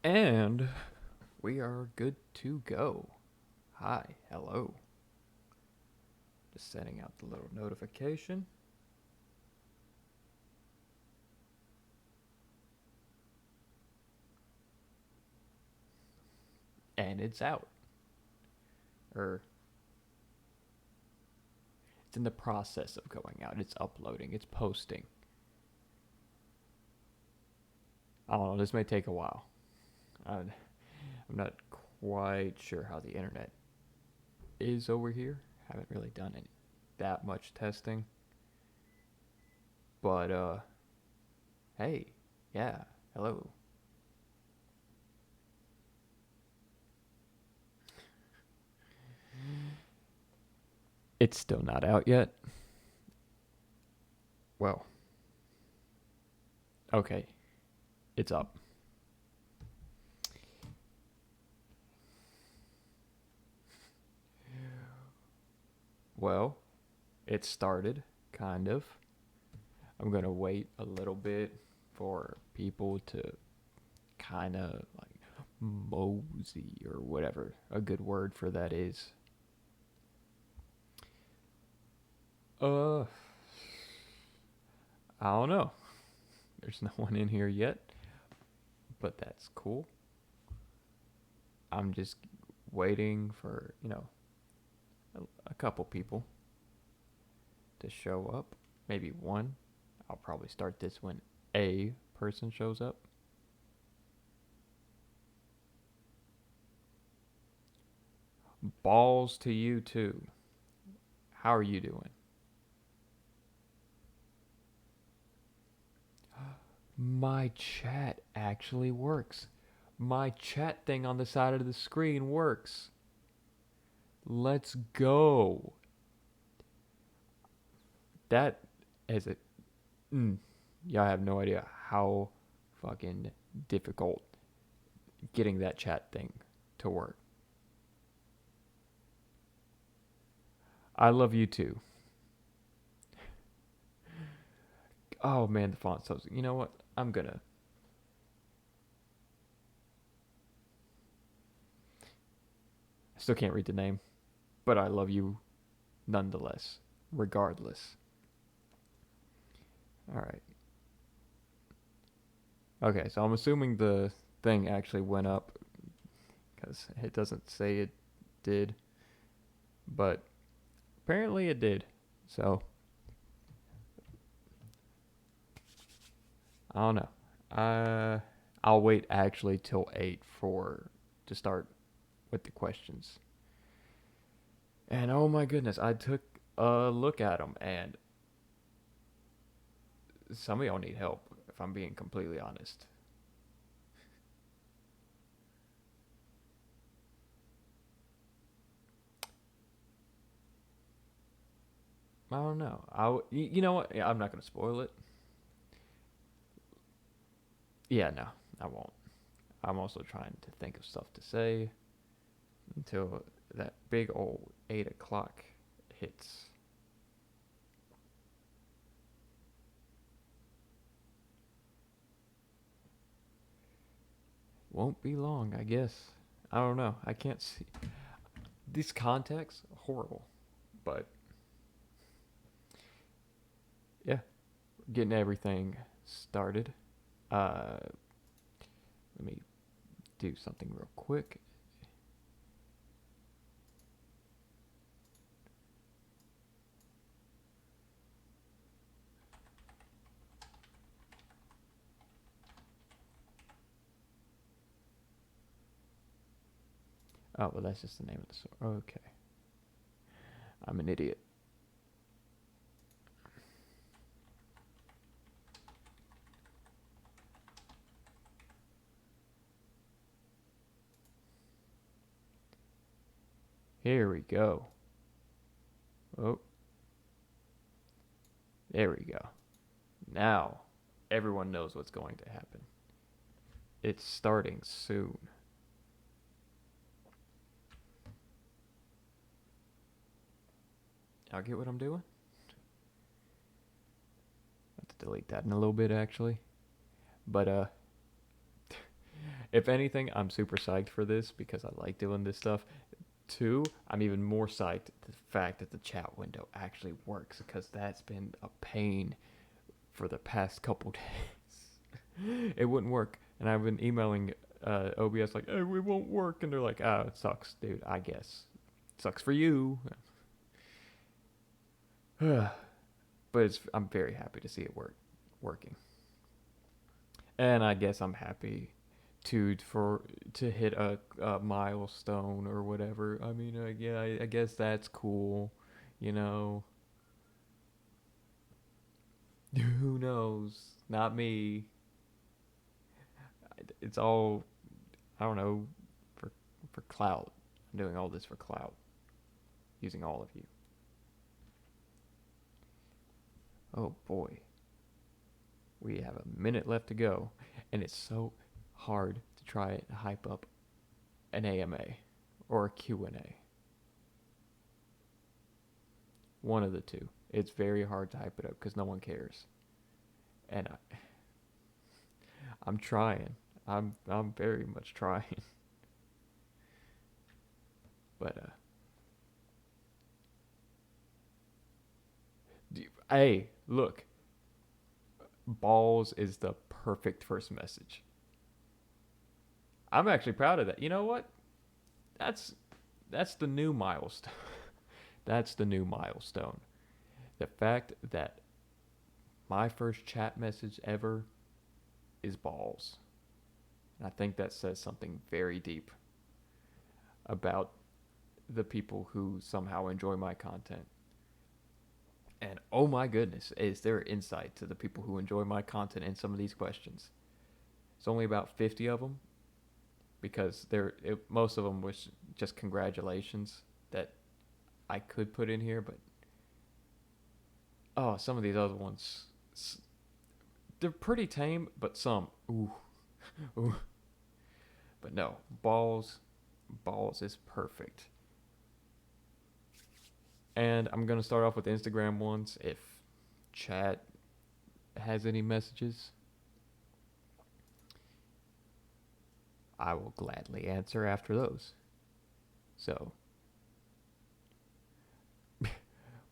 And we are good to go. Hi, hello. Just sending out the little notification. And it's out. It's in the process of going out. It's uploading, it's posting. I don't know, this may take a while. I'm not quite sure how the internet is over here. Haven't really done that much testing. But hey, yeah, hello. It's still not out yet. Well, okay, it's up. Well, it started, kind of. I'm gonna wait a little bit for people to kind of like mosey or whatever a good word for that is. Uh, I don't know. There's no one in here yet, but that's cool. I'm just waiting for, a couple people to show up. Maybe one. I'll probably start this when a person shows up. Balls to you too. How are you doing? My chat actually works. My chat thing on the side of the screen works. Let's go. That is a. Y'all have no idea how fucking difficult getting that chat thing to work. I love you too. Oh man, the font so. You know what? I'm gonna. I still can't read the name, but I love you nonetheless, regardless. All right. Okay, so I'm assuming the thing actually went up because it doesn't say it did, but apparently it did. So I don't know. I'll wait actually till 8 for to start with the questions. And oh my goodness, I took a look at them, and some of y'all need help. If I'm being completely honest, I don't know. You know what? Yeah, I'm not gonna spoil it. Yeah, no, I won't. I'm also trying to think of stuff to say until that big old 8 o'clock hits. Won't be long, I guess. I don't know. I can't see. These contacts, horrible. But yeah, getting everything started. Uh, Let me do something real quick. Oh, well, that's just the name of the store. Okay. I'm an idiot. Here we go. Oh, there we go. Now, everyone knows what's going to happen. It's starting soon. Y'all get what I'm doing? I have to delete that in a little bit, actually. But, If anything, I'm super psyched for this because I like doing this stuff. Two, I'm even more psyched at the fact that the chat window actually works because that's been a pain for the past couple days. It wouldn't work, and I've been emailing OBS like, "Hey, we won't work," and they're like, "Ah, it sucks, dude. I guess it sucks for you." But I'm very happy to see it working, and I guess I'm happy to hit a milestone or whatever. I mean, yeah, I guess that's cool, you know. Who knows? Not me. It's all, I don't know, for for clout. I'm doing all this for clout, using all of you. Oh boy, we have a minute left to go, and it's so hard to try to hype up an AMA or a Q&A. One of the two. It's very hard to hype it up because no one cares. And I'm trying. I'm very much trying. But hey, look. Balls is the perfect first message. I'm actually proud of that. You know what? That's that's the new milestone. That's the new milestone. The fact that my first chat message ever is balls. And I think that says something very deep about the people who somehow enjoy my content. And oh my goodness, is there insight to the people who enjoy my content in some of these questions? It's only about 50 of them because most of them was just congratulations that I could put in here, but oh, some of these other ones, they're pretty tame, but some, ooh, ooh. But no, balls is perfect. And I'm going to start off with Instagram ones if chat has any messages. I will gladly answer after those. So,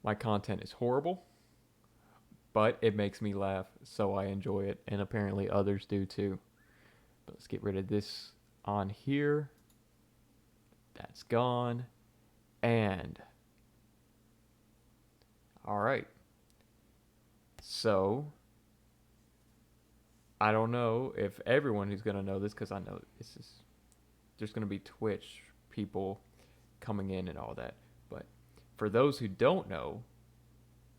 my content is horrible, but it makes me laugh, so I enjoy it, and apparently others do too. But let's get rid of this on here. That's gone. And all right. So I don't know if everyone who's going to know this because I know there's going to be Twitch people coming in and all that. But for those who don't know,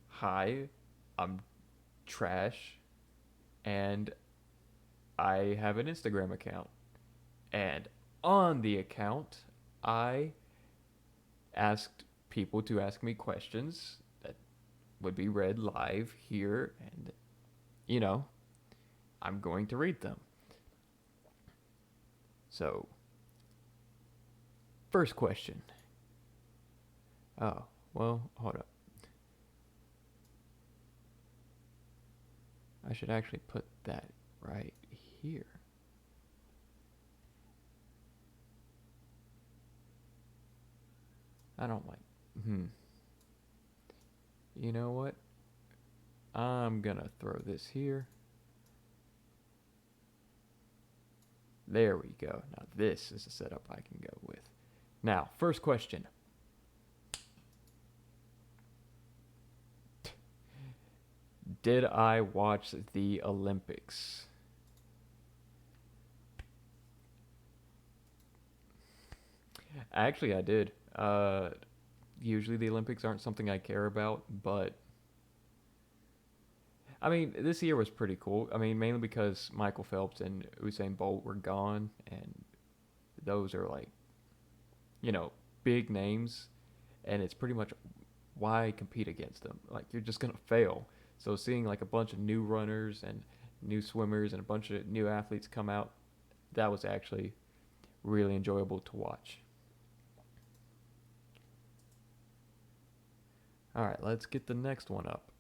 hi, I'm Trash, and I have an Instagram account. And on the account, I asked people to ask me questions that would be read live here, and you know, I'm going to read them. So, first question. Oh, well, hold up. I should actually put that right here. I don't like. You know what? I'm gonna throw this here. There we go. Now this is a setup I can go with. Now, first question. Did I watch the Olympics? Actually, I did. Usually the Olympics aren't something I care about, but I mean, this year was pretty cool. I mean, mainly because Michael Phelps and Usain Bolt were gone, and those are like, you know, big names, and it's pretty much why compete against them? Like, you're just gonna fail. So seeing like a bunch of new runners and new swimmers and a bunch of new athletes come out, that was actually really enjoyable to watch. All right, let's get the next one up.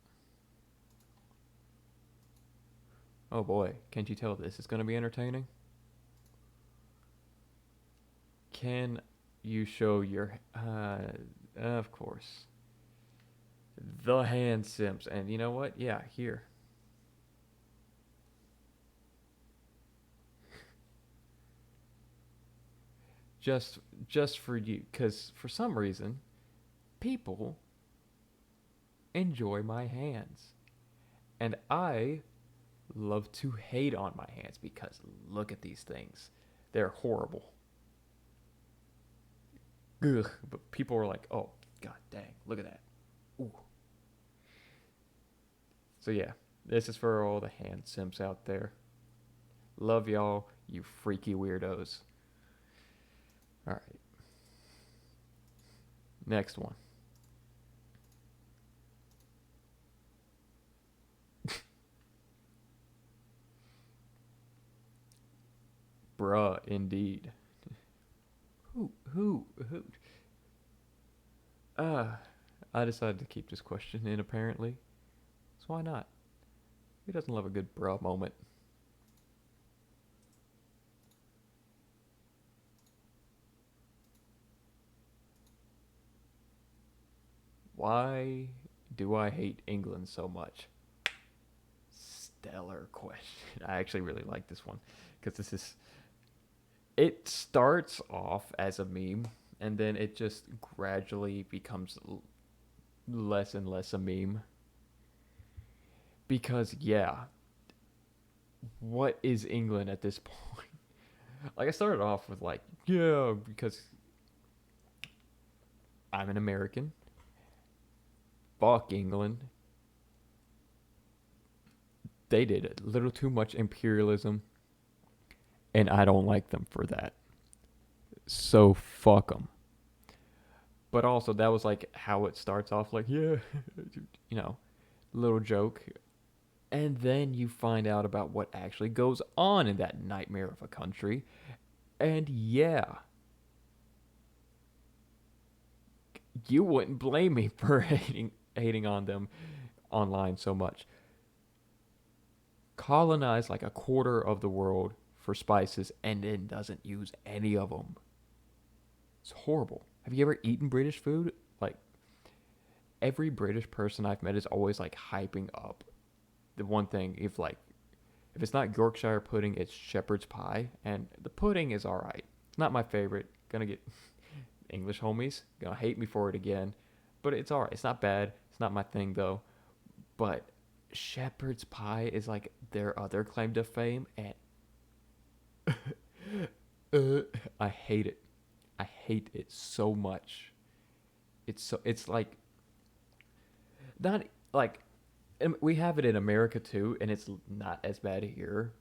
Oh boy, can't you tell this is going to be entertaining? can you show your of course, the hand simps. And you know what? Yeah, here. Just just for you, cuz for some reason people enjoy my hands. And I love to hate on my hands because look at these things. They're horrible. Ugh. But people are like, oh, god dang, look at that. Ooh. So yeah, this is for all the hand simps out there. Love y'all, you freaky weirdos. All right, next one. Bruh, indeed. Who? Uh, I decided to keep this question in apparently. So why not? Who doesn't love a good bruh moment? Why do I hate England so much? Stellar question. I actually really like this one because this is. It starts off as a meme and then it just gradually becomes less and less a meme. Because, yeah, what is England at this point? Like, I started off with, like, yeah, because I'm an American. Fuck England. They did a little too much imperialism, and I don't like them for that. So fuck them. But also, that was like how it starts off, like, yeah, you know, little joke. And then you find out about what actually goes on in that nightmare of a country. And yeah, you wouldn't blame me for hating on them online so much. Colonize like a quarter of the world for spices and then doesn't use any of them. It's horrible. Have you ever eaten British food? Like every British person I've met is always like hyping up the one thing. If it's not Yorkshire pudding, it's shepherd's pie, and the pudding is all right. It's not my favorite. Gonna get English homies gonna hate me for it again, but it's all right. It's not bad. It's not my thing though. But shepherd's pie is like their other claim to fame, and I hate it. I hate it so much. It's like not like we have it in America too, and it's not as bad here.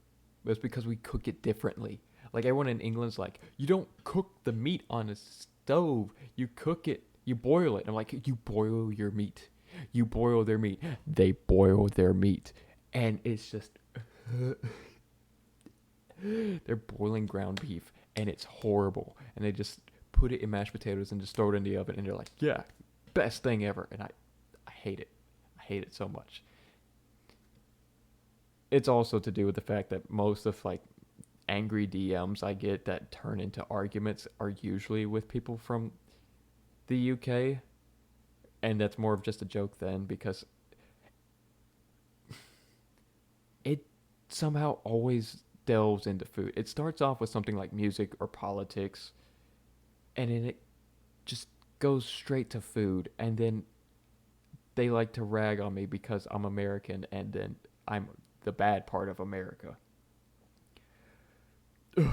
But it's because we cook it differently. Like everyone in England's like, you don't cook the meat on a stove. You cook it. You boil it. I'm like, you boil your meat. You boil their meat. They boil their meat, and it's just they're boiling ground beef, and it's horrible. And they just put it in mashed potatoes and just throw it in the oven, and they're like, yeah, best thing ever. And I hate it. I hate it so much. It's also to do with the fact that most of like angry DMs I get that turn into arguments are usually with people from the UK, and that's more of just a joke then because it somehow always delves into food. It starts off with something like music or politics, and then it just goes straight to food, and then they like to rag on me because I'm American, and then I'm the bad part of America. I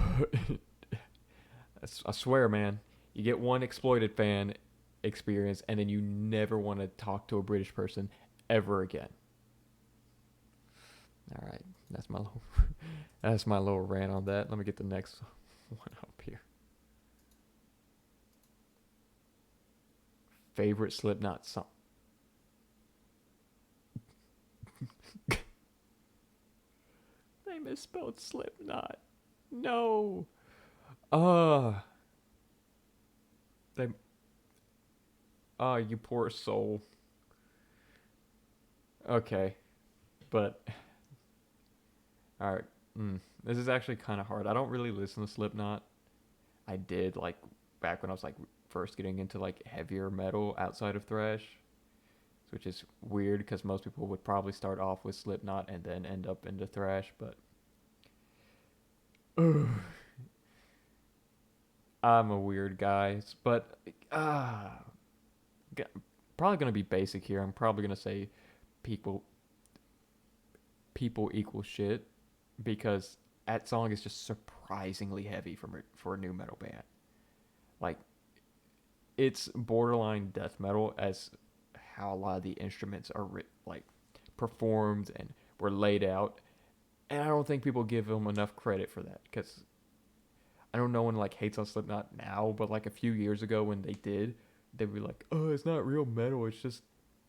swear, man, you get one exploited fan experience, and then you never want to talk to a British person ever again. All right, that's my little, that's my little rant on that. Let me get the next one up here. Favorite Slipknot song. They misspelled Slipknot. No. Uh they you poor soul. Okay. But all right. This is actually kind of hard. I don't really listen to Slipknot. I did like back when I was like first getting into like heavier metal outside of thrash, which is weird because most people would probably start off with Slipknot and then end up into thrash. But I'm a weird guy. But uh, probably gonna be basic here. I'm probably gonna say people people equal shit because that song is just surprisingly heavy for a new metal band. Like it's borderline death metal as how a lot of the instruments are like performed and were laid out, and I don't think people give them enough credit for that because I don't know, one like hates on Slipknot now, but like a few years ago when they did, they were like, "Oh, it's not real metal. It's just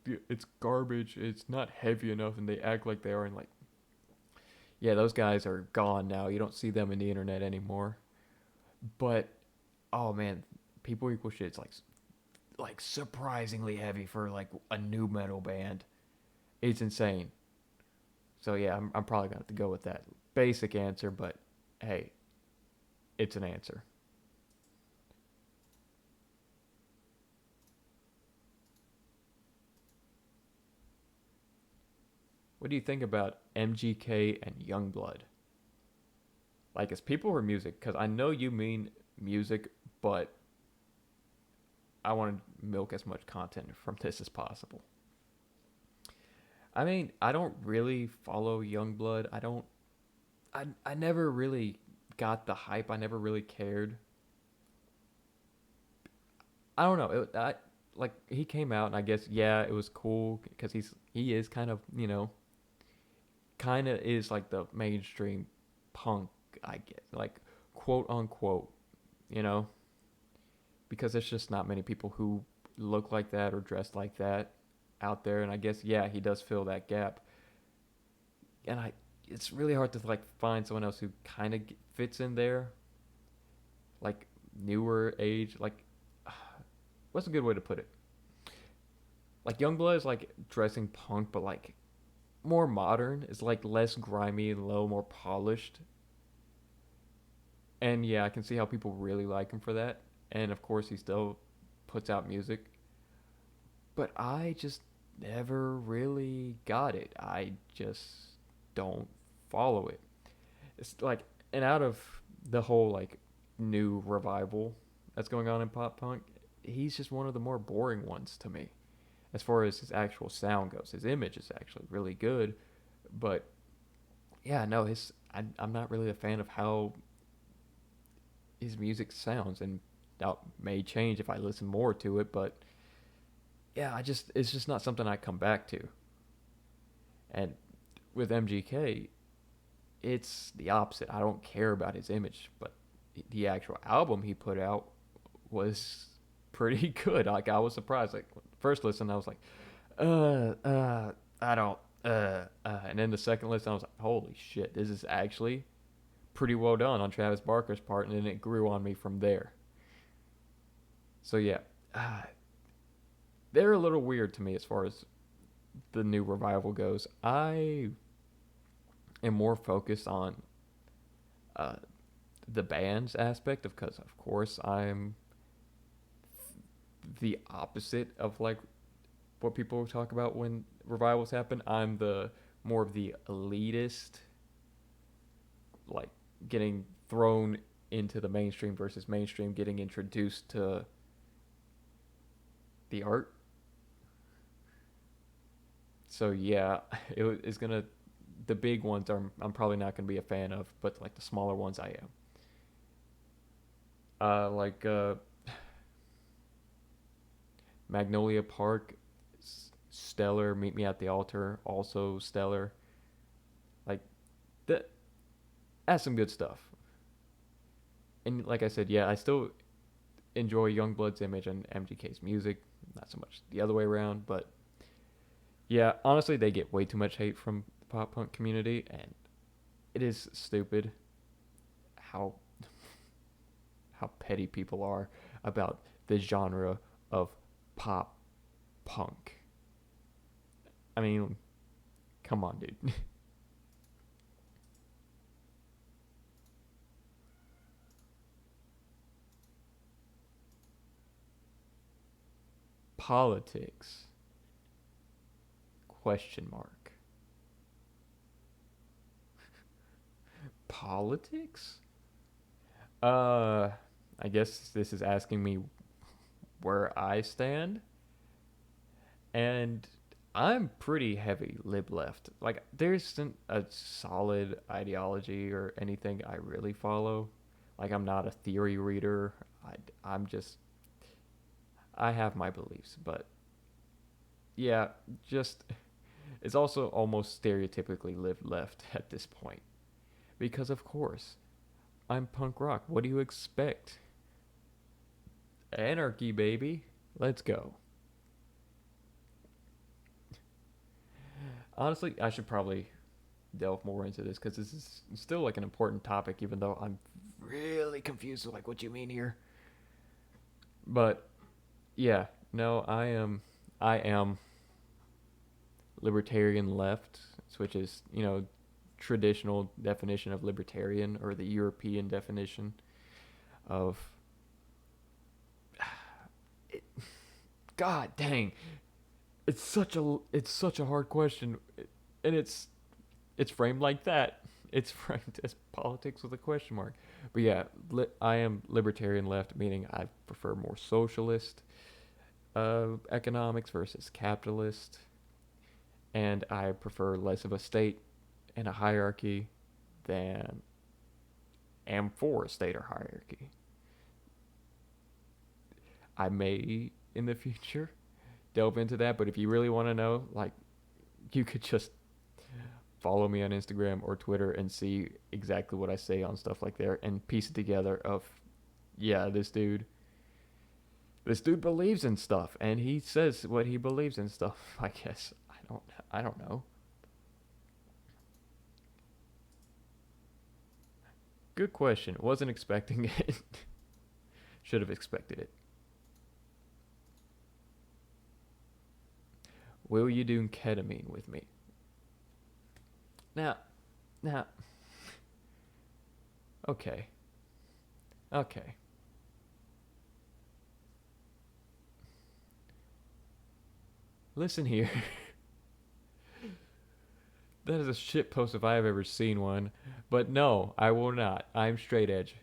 it's garbage. It's not heavy enough," and they act like they are. And like, yeah, those guys are gone now. You don't see them in the internet anymore. But oh man, people equal shit. It's like surprisingly heavy for like a new metal band. It's insane. So yeah, I'm probably gonna have to go with that basic answer. But hey, it's an answer. What do you think about MGK and Youngblood? Like, as people or music? Because I know you mean music, but I want to milk as much content from this as possible. I mean, I don't really follow Youngblood. I don't. I never really got the hype. I never really cared. I don't know. Like he came out, and I guess yeah, it was cool because he is kind of kind of is like the mainstream punk, I get, like quote unquote, you know, because there's just not many people who look like that or dress like that out there, and I guess yeah, he does fill that gap, and it's really hard to like find someone else who kind of fits in there, like newer age, like what's a good way to put it? Like Youngblood is like dressing punk, but like more modern. It's like less grimy and low, more polished. And yeah, I can see how people really like him for that. And of course, he still puts out music. But I just never really got it. I just don't follow it. It's like, and out of the whole like new revival that's going on in pop punk, he's just one of the more boring ones to me as far as his actual sound goes. His image is actually really good, but yeah, no, I'm not really a fan of how his music sounds, and that may change if I listen more to it. But yeah, it's just not something I come back to. And with MGK, it's the opposite. I don't care about his image, but the actual album he put out was pretty good. Like I was surprised. Like first listen, I was like, I don't, and then the second listen, I was like, holy shit, this is actually pretty well done on Travis Barker's part, and then it grew on me from there. So yeah, uh, they're a little weird to me as far as the new revival goes. I am more focused on uh, the band's aspect of, because of course I'm the opposite of like what people talk about when revivals happen. I'm the more of the elitist, like getting thrown into the mainstream versus mainstream getting introduced to the art. So yeah, it's gonna, the big ones I'm probably not gonna be a fan of, but like the smaller ones I am. Like Magnolia Park, stellar. Meet Me at the Altar, also stellar. Like that, that's some good stuff. And like I said, yeah, I still enjoy Youngblood's image and MGK's music. Not so much the other way around, but yeah, honestly, they get way too much hate from the pop punk community, and it is stupid how how petty people are about the genre of pop punk. I mean, come on, dude. politics? Question mark. Politics? I guess this is asking me where I stand, and I'm pretty heavy lib left. Like, there isn't a solid ideology or anything I really follow. Like, I'm not a theory reader. I'm just, I have my beliefs, but yeah, just, it's also almost stereotypically lib left at this point. Because, of course, I'm punk rock. What do you expect? Anarchy, baby. Let's go. Honestly, I should probably delve more into this because this is still like an important topic, even though I'm really confused with like what you mean here. But yeah, no, I am libertarian left, which is, traditional definition of libertarian, or the European definition of it. God dang, it's such a hard question, and it's framed like that. It's framed as politics with a question mark. But yeah, I am libertarian left, meaning I prefer more socialist economics versus capitalist, and I prefer less of a state and a hierarchy than am for a state or hierarchy. I may in the future delve into that, but if you really want to know, like, you could just follow me on Instagram or Twitter and see exactly what I say on stuff like there and piece it together of, yeah, this dude believes in stuff and he says what he believes in stuff. I guess I don't know. Good question. Wasn't expecting it. Should have expected it. Will you do ketamine with me? Now, now, okay, okay. Listen here. That is a shit post if I have ever seen one. But no, I will not. I'm straight edge.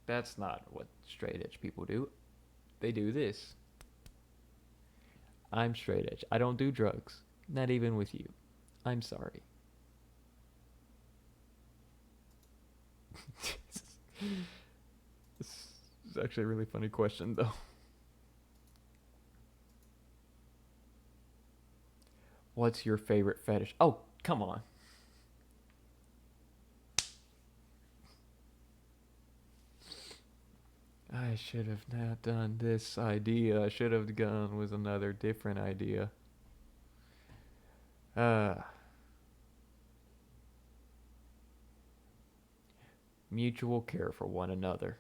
That's not what straight edge people do. They do this. I'm straight edge. I don't do drugs. Not even with you. I'm sorry. This is actually a really funny question, though. What's your favorite fetish? Oh, come on. I should have not done this idea. I should have gone with another different idea. Uh, Mutual care for one another.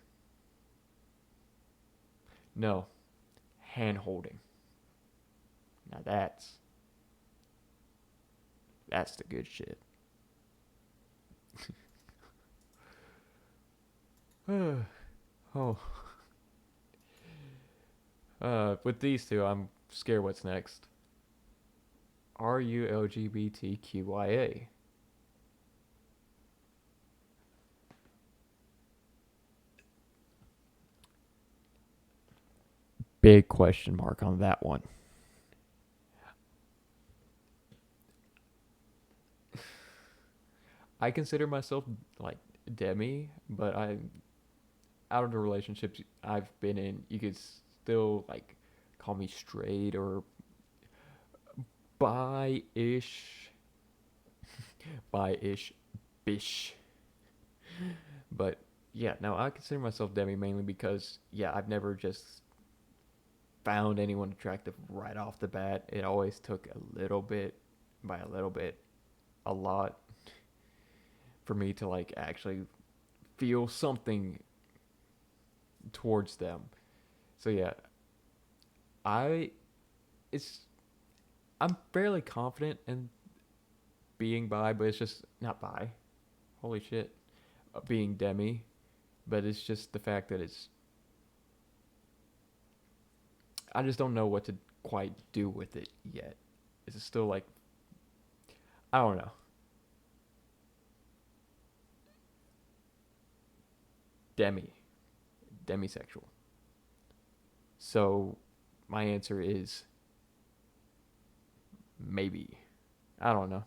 No, hand holding. Now that's the good shit. Oh, with these two, I'm scared what's next. Are you LGBTQIA? Big question mark on that one. I consider myself like demi, but I out of the relationships I've been in, you could still like call me straight or bi-ish, bi-ish, bish. But yeah, no, I consider myself demi mainly because yeah, I've never just found anyone attractive right off the bat. It always took a little bit, by a little bit, a lot for me to like actually feel something towards them. So yeah, I it's I'm fairly confident in being bi, but it's just not bi. Holy shit, being demi, but it's just the fact that it's I just don't know what to quite do with it yet. It's still like, I don't know. Demi, demisexual. So my answer is maybe. I don't know.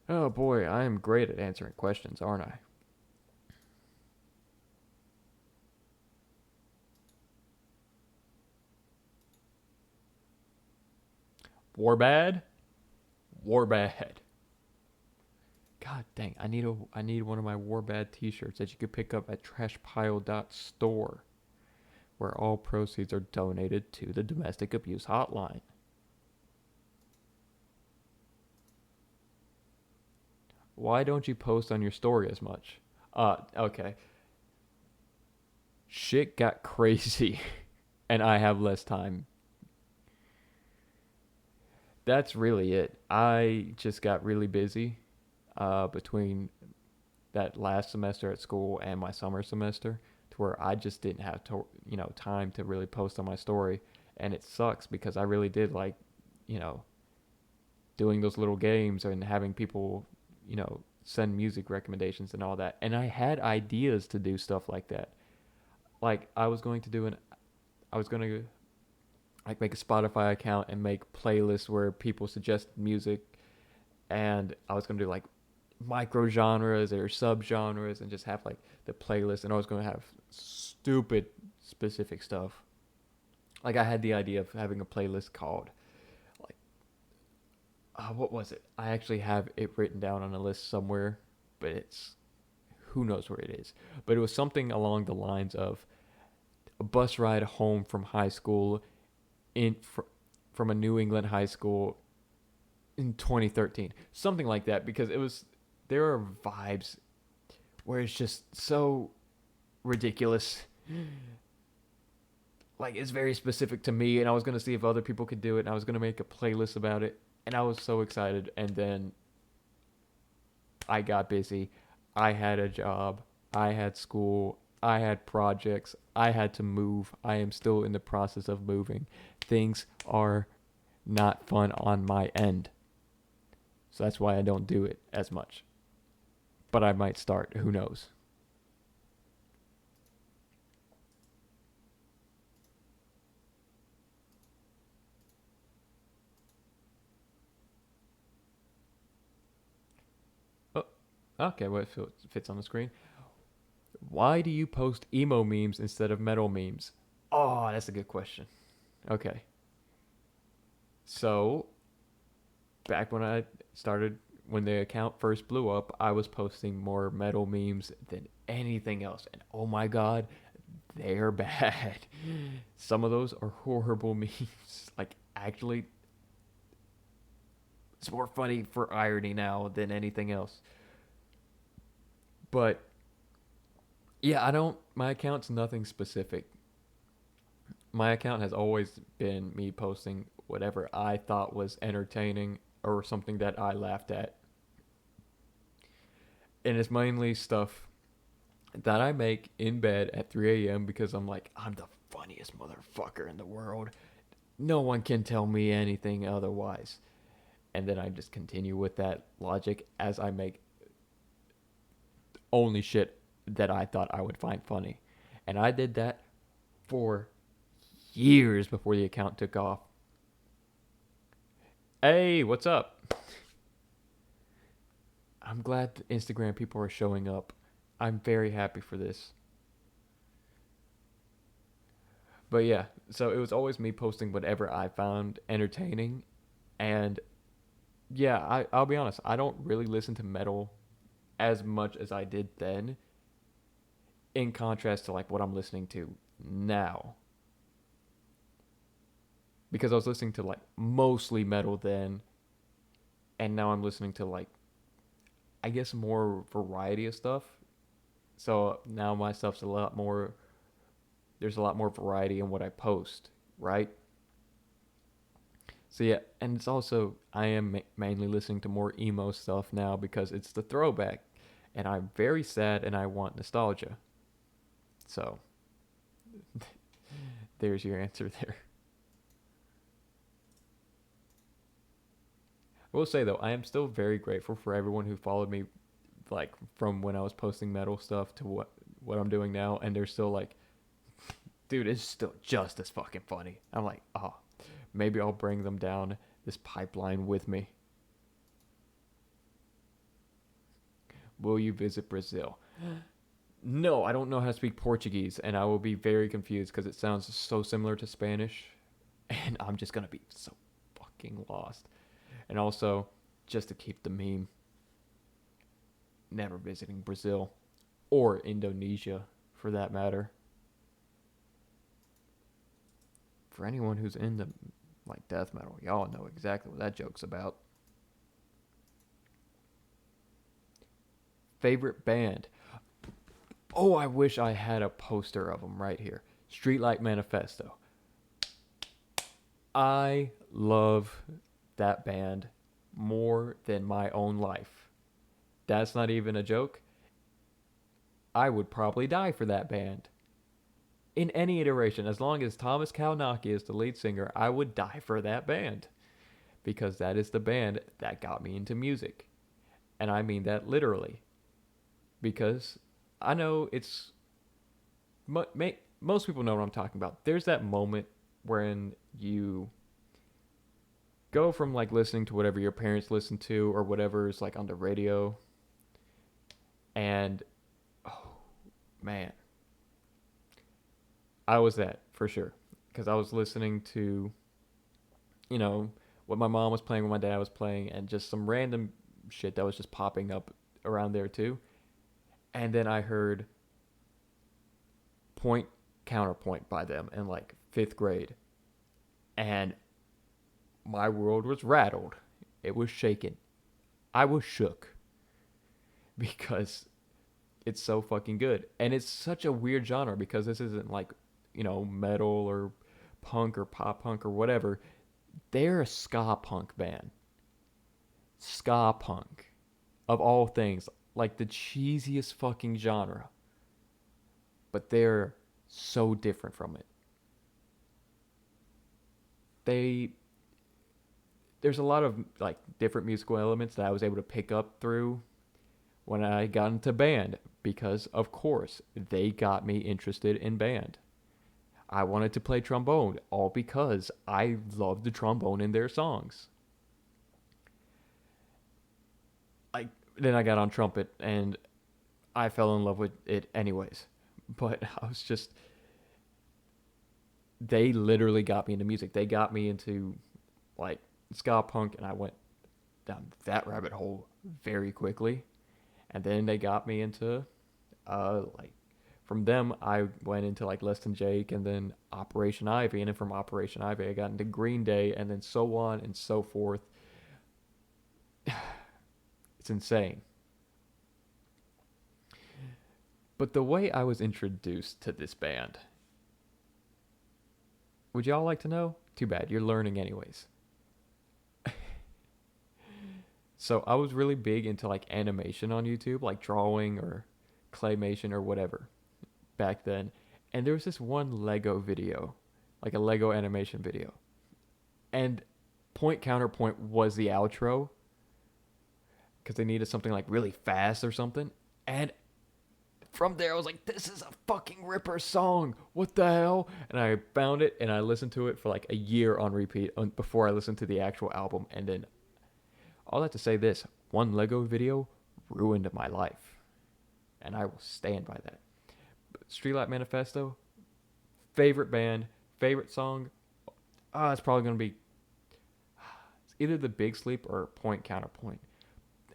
Oh boy, I am great at answering questions, aren't I? War bad? War bad. God dang, I need one of my war bad t-shirts that you could pick up at trashpile.store, where all proceeds are donated to the domestic abuse hotline. Why don't you post on your story as much? Okay. Shit got crazy and I have less time. That's really it. I just got really busy between that last semester at school and my summer semester to where I just didn't have time to really post on my story, and it sucks because I really did like, you know, doing those little games and having people, send music recommendations and all that. And I had ideas to do stuff like that. Like I was going to like make a Spotify account and make playlists where people suggest music, and I was going to do like micro genres or sub genres and just have like the playlist, and I was going to have stupid specific stuff. Like I had the idea of having a playlist called like what was it? I actually have it written down on a list somewhere, but it's who knows where it is. But it was something along the lines of a bus ride home from high school in from a New England high school in 2013, something like that, because it was there are vibes where it's just so ridiculous. Like it's very specific to me, and I was gonna see if other people could do it, and I was gonna make a playlist about it, and I was so excited, and then I got busy. I had a job, I had school, I had projects, I had to move. I am still in the process of moving. Things are not fun on my end. So that's why I don't do it as much. But I might start, who knows. Oh, okay, well, it fits on the screen. Why do you post emo memes instead of metal memes? Oh, that's a good question. Okay. So, back when I started, when the account first blew up, I was posting more metal memes than anything else. And oh my god, they're bad. Some of those are horrible memes. Like, actually, it's more funny for irony now than anything else. But yeah, I don't. My account's nothing specific. My account has always been me posting whatever I thought was entertaining or something that I laughed at. And it's mainly stuff that I make in bed at 3 a.m. because I'm like, I'm the funniest motherfucker in the world. No one can tell me anything otherwise. And then I just continue with that logic as I make only shit that I thought I would find funny. And I did that for years before the account took off. Hey, what's up? I'm glad Instagram people are showing up. I'm very happy for this. But yeah, so it was always me posting whatever I found entertaining. And yeah, I'll be honest, I don't really listen to metal as much as I did then, in contrast to like what I'm listening to now. Because I was listening to like mostly metal then, and now I'm listening to like, I guess, more variety of stuff. So now my stuff's a lot more, there's a lot more variety in what I post, right? So yeah, and it's also, I am mainly listening to more emo stuff now because it's the throwback, and I'm very sad and I want nostalgia. So there's your answer there. I will say though, I am still very grateful for everyone who followed me, like from when I was posting metal stuff to what I'm doing now, and they're still like, dude, it's still just as fucking funny. I'm like, oh, maybe I'll bring them down this pipeline with me. Will you visit Brazil? No, I don't know how to speak Portuguese, and I will be very confused because it sounds so similar to Spanish, and I'm just gonna be so fucking lost. And also, just to keep the meme, never visiting Brazil or Indonesia for that matter. For anyone who's into like death metal, y'all know exactly what that joke's about. Favorite band? Oh, I wish I had a poster of them right here. Streetlight Manifesto. I love that band more than my own life. That's not even a joke. I would probably die for that band. In any iteration, as long as Thomas Kalnaki is the lead singer, I would die for that band. Because that is the band that got me into music. And I mean that literally. Because I know it's... Most people know what I'm talking about. There's that moment when you go from like listening to whatever your parents listen to or whatever is like on the radio, and oh man, I was that for sure, because I was listening to, you know, what my mom was playing, what my dad was playing, and just some random shit that was just popping up around there too. And then I heard Point Counterpoint by them in like fifth grade, and my world was rattled. It was shaken. I was shook because it's so fucking good. And it's such a weird genre because this isn't like, you know, metal or punk or pop punk or whatever. They're a ska punk band. Ska punk. Of all things. Like the cheesiest fucking genre. But they're so different from it. There's a lot of like different musical elements that I was able to pick up through when I got into band, because of course they got me interested in band. I wanted to play trombone all because I loved the trombone in their songs. Like then I got on trumpet and I fell in love with it anyways. But I was just, they literally got me into music. They got me into like ska punk, and I went down that rabbit hole very quickly. And then they got me into like from them I went into like Less Than Jake, and then Operation Ivy, and then from Operation Ivy I got into Green Day, and then so on and so forth. It's insane. But the way I was introduced to this band, would y'all like to know? Too bad, you're learning anyways. So I was really big into like animation on YouTube, like drawing or claymation or whatever back then. And there was this one Lego video, like a Lego animation video. And Point Counterpoint was the outro because they needed something like really fast or something. And from there I was like, this is a fucking ripper song. What the hell? And I found it and I listened to it for like a year on repeat before I listened to the actual album. And then all that to say this, one Lego video ruined my life. And I will stand by that. But Streetlight Manifesto, favorite band, favorite song, it's probably going to be it's either The Big Sleep or Point Counterpoint.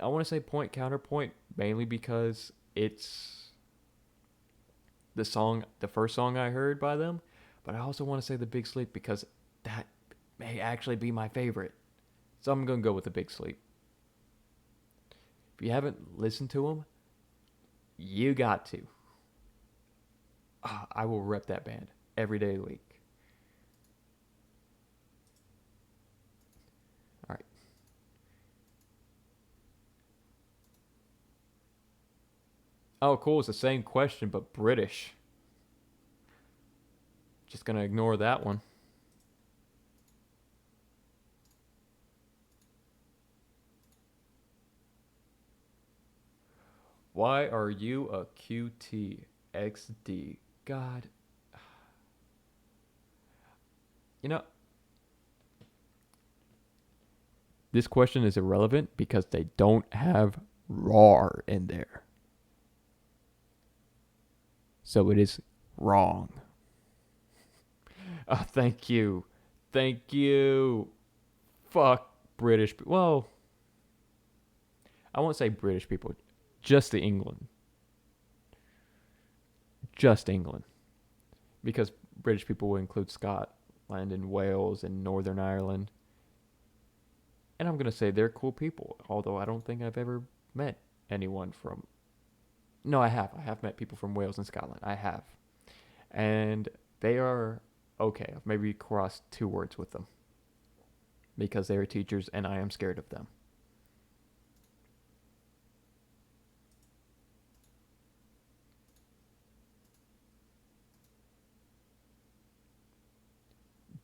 I want to say Point Counterpoint mainly because it's the first song I heard by them. But I also want to say The Big Sleep because that may actually be my favorite. So I'm going to go with The Big Sleep. If you haven't listened to them, you got to. I will rep that band every day of the week. All right. Oh, cool. It's the same question, but British. Just gonna ignore that one. Why are you a QTXD? God. You know, this question is irrelevant because they don't have RAR in there. So it is wrong. Oh, thank you. Thank you. Fuck British. Well, I won't say British people. Just the England. Just England. Because British people will include Scotland and Wales and Northern Ireland. And I'm going to say they're cool people. Although I don't think I've ever met anyone from... No, I have. I have met people from Wales and Scotland. I have. And they are okay. I've maybe crossed 2 words with them. Because they are teachers and I am scared of them.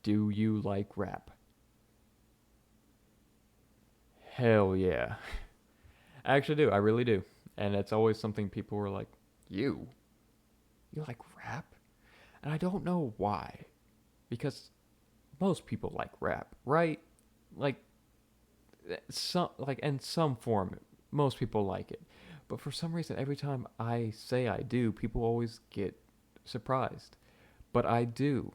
Do you like rap? Hell yeah. I actually do. I really do. And it's always something people were like, You like rap? And I don't know why. Because most people like rap, right? Like in some form, most people like it. But for some reason every time I say I do, people always get surprised. But I do.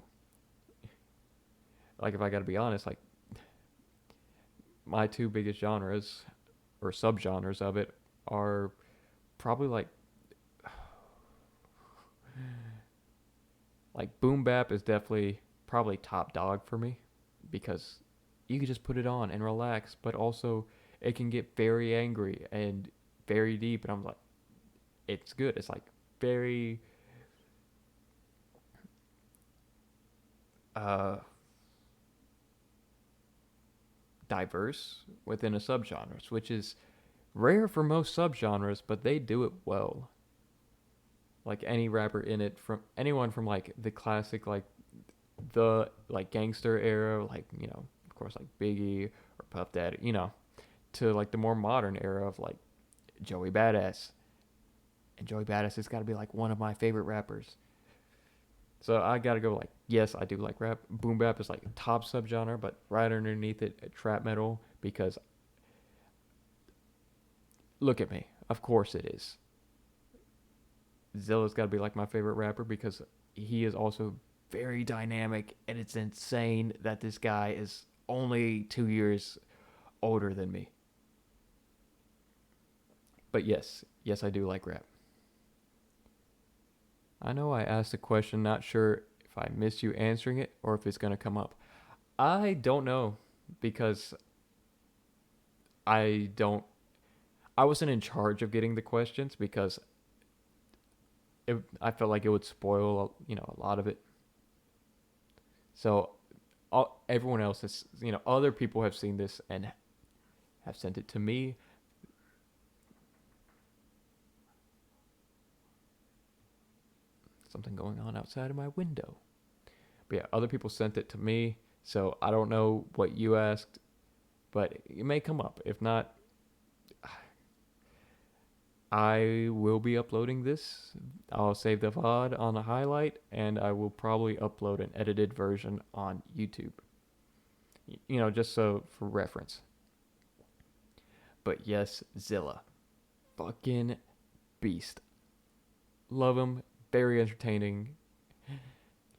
Like if I got to be honest, like my 2 biggest genres or subgenres of it are probably like boom bap is definitely probably top dog for me because you can just put it on and relax, but also it can get very angry and very deep, and I'm like, it's good. It's like very uh diverse within a subgenre, which is rare for most subgenres, but they do it well. Like any rapper in it, from anyone from like the classic like the like gangster era, like of course like Biggie or Puff Daddy, to like the more modern era of like Joey Badass. And Joey Badass has got to be like one of my favorite rappers. So I gotta go like, yes, I do like rap. Boom bap is like top subgenre, but right underneath it, trap metal, because look at me. Of course it is. Zilla's got to be like my favorite rapper because he is also very dynamic, and it's insane that this guy is only 2 years older than me. But yes, I do like rap. I know I asked a question, not sure if I missed you answering it or if it's going to come up. I don't know because I don't. I wasn't in charge of getting the questions because I felt like it would spoil, a lot of it. So everyone else has, other people have seen this and have sent it to me. Something going on outside of my window. But yeah, other people sent it to me. So I don't know what you asked, but it may come up. If not, I will be uploading this. I'll save the VOD on a highlight, and I will probably upload an edited version on YouTube. Just so for reference. But yes, Zilla. Fucking beast. Love him. Very entertaining.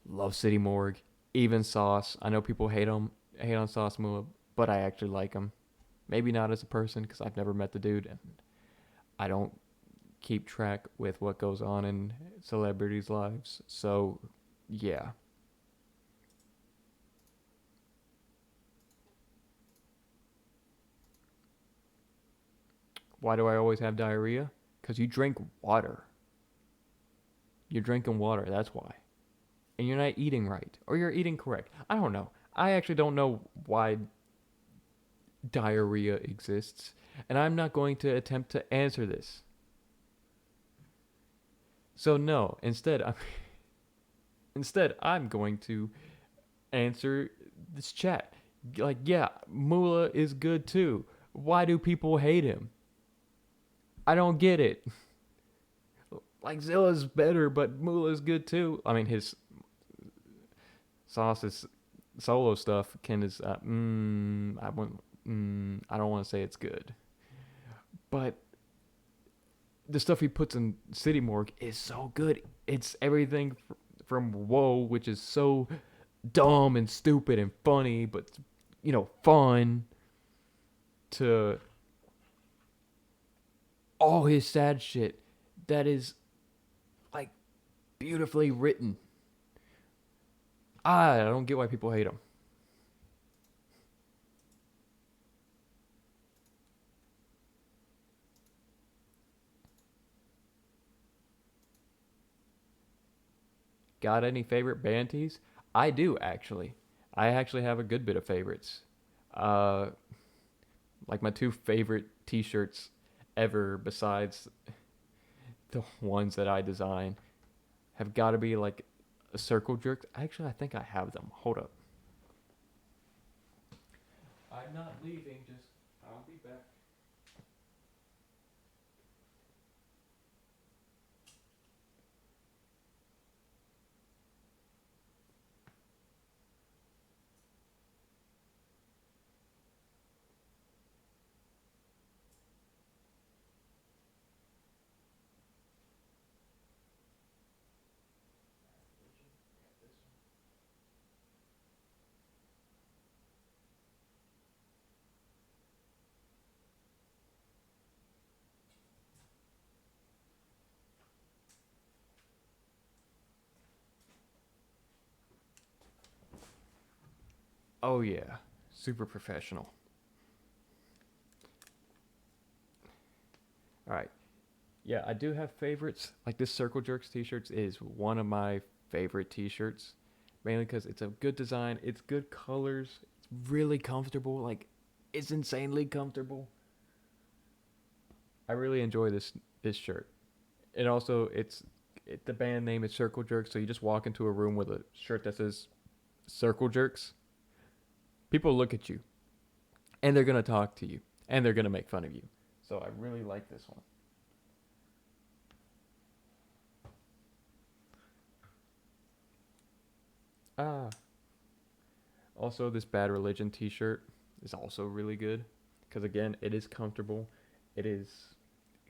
Love City Morgue. Even Sauce. I know people hate on Sauce Mua, but I actually like him. Maybe not as a person because I've never met the dude, and I don't keep track with what goes on in celebrities' lives. So, yeah. Why do I always have diarrhea? Because you drink water. You're drinking water, that's why. And you're not eating right. Or you're eating correct. I don't know. I actually don't know why diarrhea exists. And I'm not going to attempt to answer this. So no, instead Instead, I'm going to answer this chat. Like, yeah, Moolah is good too. Why do people hate him? I don't get it. Like, Zilla's better, but Moolah's good too. I mean, his Sauce's solo stuff, Ken is, I don't want to say it's good. But the stuff he puts in City Morgue is so good. It's everything from Whoa, which is so dumb and stupid and funny, but, fun, to all his sad shit that is, like, beautifully written. I don't get why people hate him. Got any favorite band tees? I do, actually. I actually have a good bit of favorites. Uh, like my two favorite T-shirts ever, besides the ones that I design, have got to be like a circle jerk. Actually, I think I have them. Hold up. I'm not leaving. Just I'll be back. Oh yeah, super professional. All right. Yeah, I do have favorites. Like this Circle Jerks t-shirts is one of my favorite t-shirts, mainly because it's a good design, it's good colors, it's really comfortable. Like, it's insanely comfortable. I really enjoy this shirt. And also, the band name is Circle Jerks, so you just walk into a room with a shirt that says Circle Jerks. People look at you, and they're gonna talk to you, and they're gonna make fun of you. So I really like this one. Ah, also, this Bad Religion T-shirt is also really good because again, it is comfortable. It is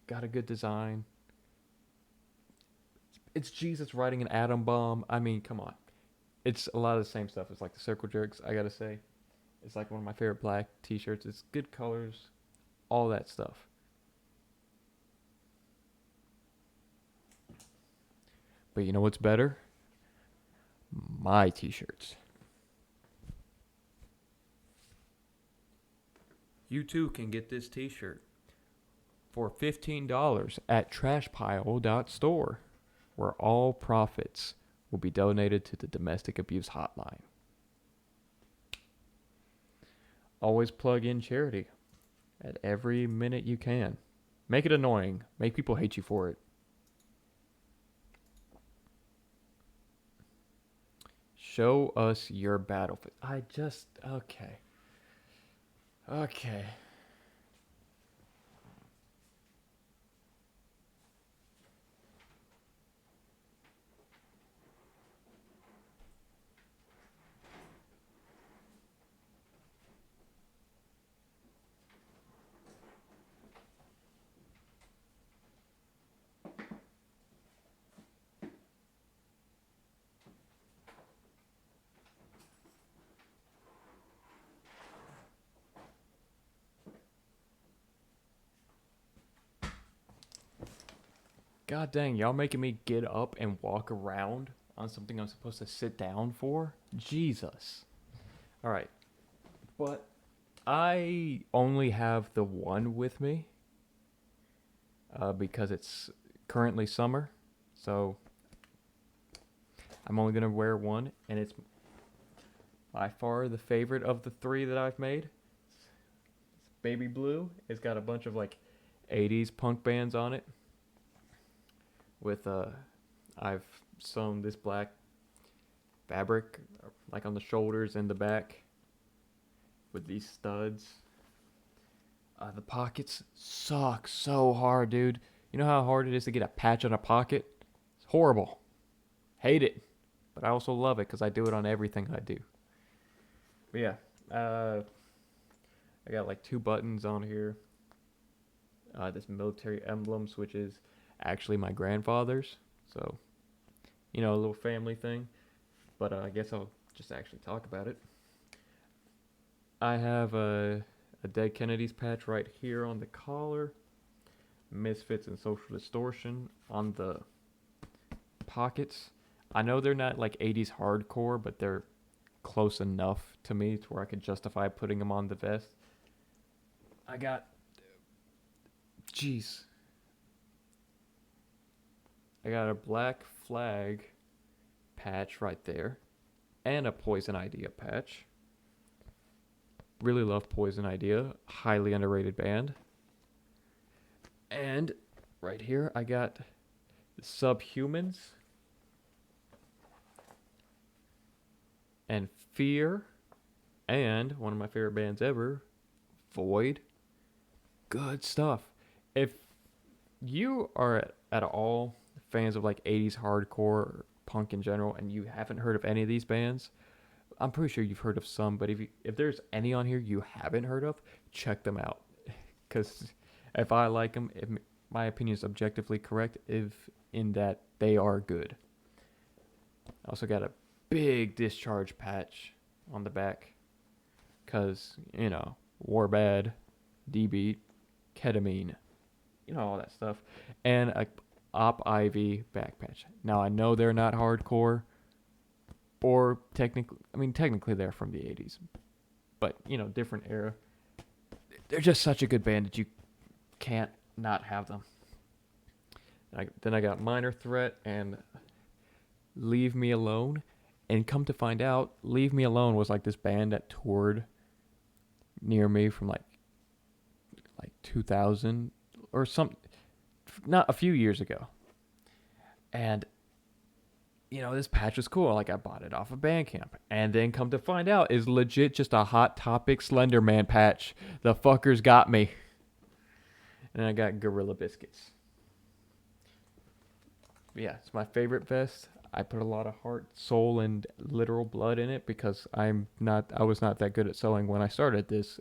got a good design. It's Jesus riding an atom bomb. I mean, come on. It's a lot of the same stuff. It's like the Circle Jerks. I gotta say, it's like one of my favorite black T-shirts. It's good colors, all that stuff. But you know what's better? My T-shirts. You too can get this T-shirt for $15 at trashpile.store, where all profits will be donated to the domestic abuse hotline. Always plug in charity at every minute you can. Make it annoying. Make people hate you for it. Show us your battlefield. Okay. Okay. God dang, y'all making me get up and walk around on something I'm supposed to sit down for? Jesus. Alright. But I only have the one with me because it's currently summer. So I'm only going to wear one, and it's by far the favorite of the three that I've made. It's baby blue. It's got a bunch of like 80s punk bands on it. With I've sewn this black fabric, like on the shoulders and the back, with these studs. The pockets suck so hard, dude. You know how hard it is to get a patch on a pocket? It's horrible. Hate it. But I also love it because I do it on everything I do. But yeah, I got like two buttons on here. This military emblems, which is actually my grandfather's. So, a little family thing. But I guess I'll just actually talk about it. I have a Dead Kennedys patch right here on the collar. Misfits and Social Distortion on the pockets. I know they're not like 80s hardcore, but they're close enough to me to where I could justify putting them on the vest. I got, jeez, I got a Black Flag patch right there, and a Poison Idea patch. Really love Poison Idea, highly underrated band. And right here, I got Subhumans and Fear, and one of my favorite bands ever, Void. Good stuff. If you are at all fans of like 80s hardcore or punk in general and you haven't heard of any of these bands, I'm pretty sure you've heard of some, but if there's any on here you haven't heard of, check them out. Because if I like them, if my opinion is objectively correct, if in that they are good. I also got a big Discharge patch on the back. Because, War Bad, D-Beat, ketamine, all that stuff. And a Op Ivy back patch. Now, I know they're not hardcore, or technically they're from the 80s. But, different era. They're just such a good band that you can't not have them. Then I got Minor Threat and Leave Me Alone. And come to find out, Leave Me Alone was like this band that toured near me from like 2000 or something, not a few years ago. And this patch was cool. Like, I bought it off of Bandcamp. And then come to find out, is legit just a Hot Topic Slenderman patch. The fuckers got me. And I got Gorilla Biscuits. But yeah, it's my favorite vest. I put a lot of heart, soul, and literal blood in it because I was not that good at sewing when I started this.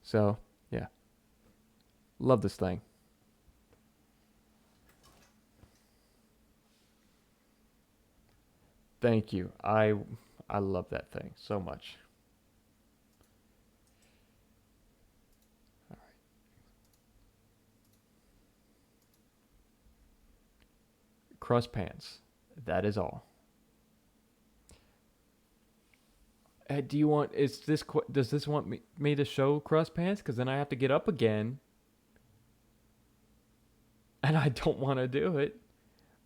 So, yeah. Love this thing. Thank you. I love that thing so much. All right. Crust pants. That is all. Do you want? Does this want me to show crust pants? Because then I have to get up again, and I don't want to do it,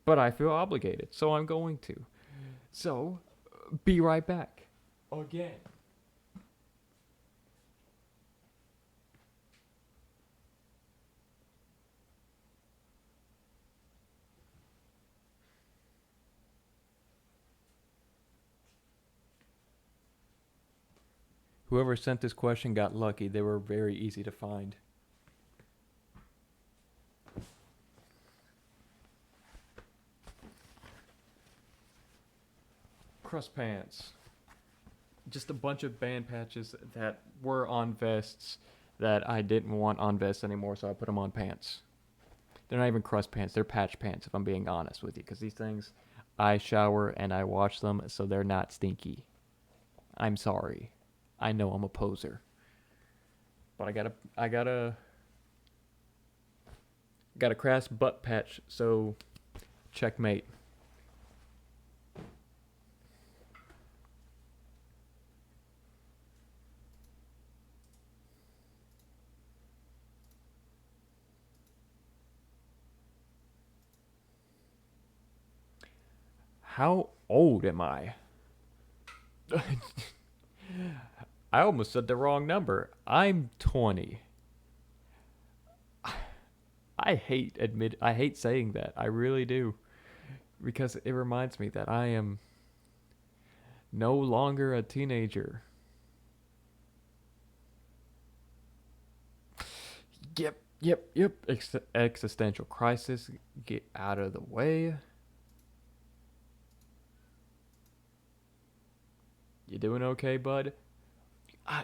but I feel obligated, so I'm going to. So, be right back. Again. Whoever sent this question got lucky. They were very easy to find. Crust pants. Just a bunch of band patches that were on vests that I didn't want on vests anymore, so I put them on pants. They're not even crust pants. They're patch pants, if I'm being honest with you. Because these things, I shower and I wash them, so they're not stinky. I'm sorry. I know I'm a poser. But I got a crass butt patch, so checkmate. How old am I? I almost said the wrong number. I'm 20. I hate saying that. I really do. Because it reminds me that I am No longer a teenager. Yep. Existential crisis. Get out of the way. You doing okay, bud? I, I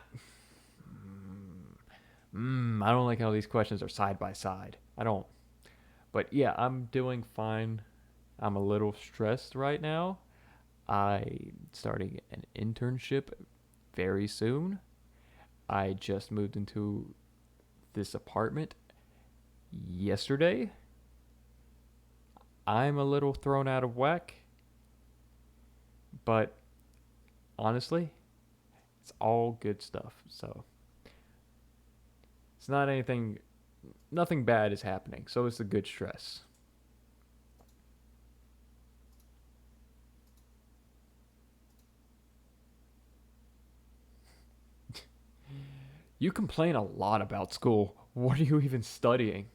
don't like how these questions are side by side. I don't. But yeah, I'm doing fine. I'm a little stressed right now. I'm starting an internship very soon. I just moved into this apartment yesterday. I'm a little thrown out of whack, but honestly, it's all good stuff. So it's not anything, nothing bad is happening. So it's a good stress. You complain a lot about school. What are you even studying?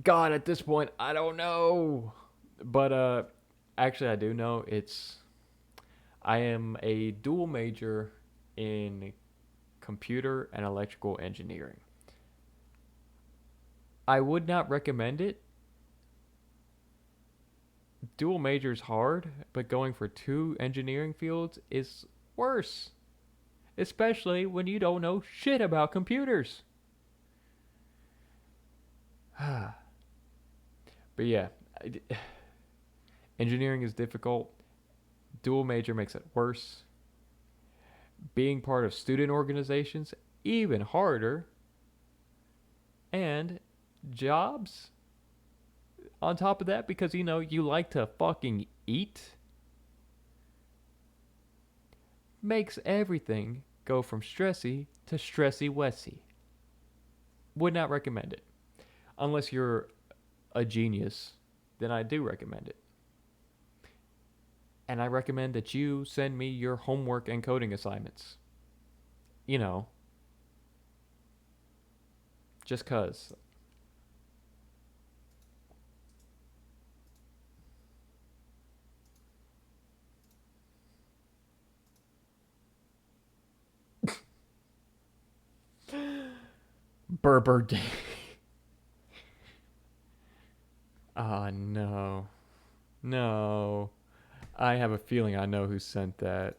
God, at this point, I don't know. But actually I do know. I am a dual major in computer and electrical engineering. I would not recommend it. Dual major is hard, but going for two engineering fields is worse, especially when you don't know shit about computers. But yeah, engineering is difficult. Dual major makes it worse. Being part of student organizations, even harder. And jobs on top of that, because you like to fucking eat, makes everything go from stressy to stressy wessy. Would not recommend it. Unless you're a genius, then I do recommend it. And I recommend that you send me your homework and coding assignments. You know, just cuz. Berber Day. Oh no. No. I have a feeling I know who sent that.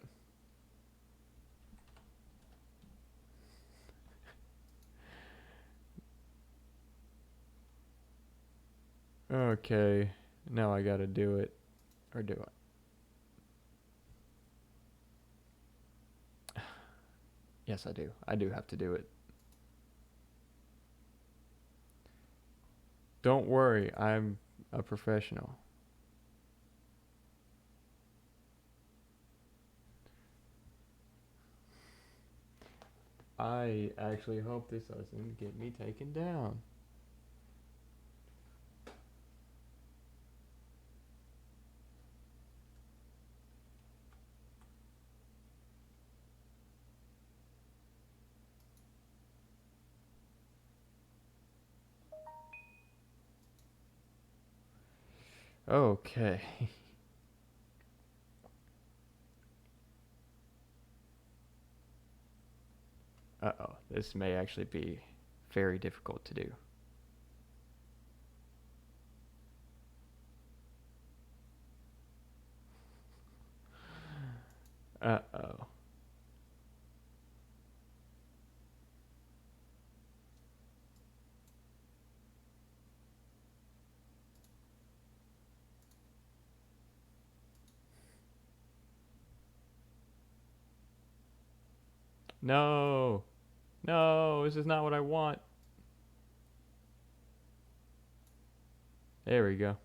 Okay. Now I gotta do it. Or do I? Yes, I do. I do have to do it. Don't worry, I'm a professional. I actually hope this doesn't get me taken down. Okay. Uh oh. This may actually be very difficult to do. Uh oh. No. No, this is not what I want. There we go.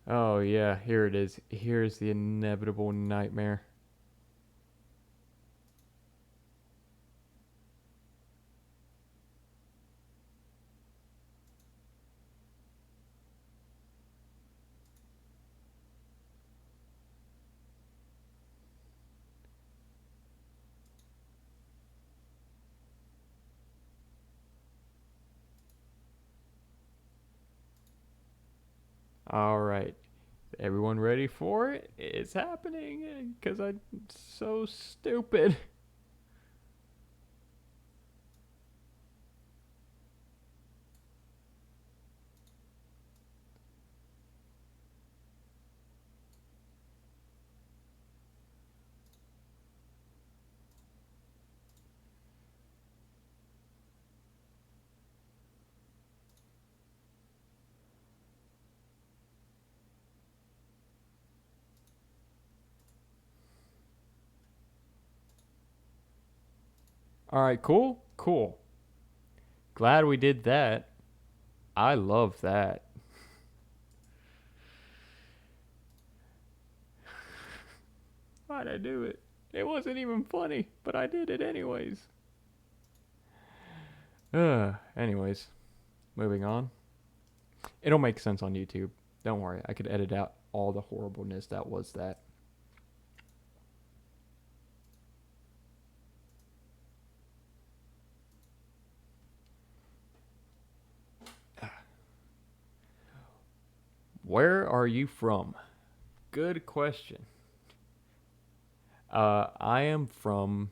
Oh, yeah, here it is. Here's the inevitable nightmare. All right. Everyone ready for it? It's happening because I'm so stupid. All right, cool? Cool. Glad we did that. I love that. Why'd I do it? It wasn't even funny, but I did it anyways. Anyways, moving on. It'll make sense on YouTube. Don't worry, I could edit out all the horribleness that was that. Where are you from? Good question. I am from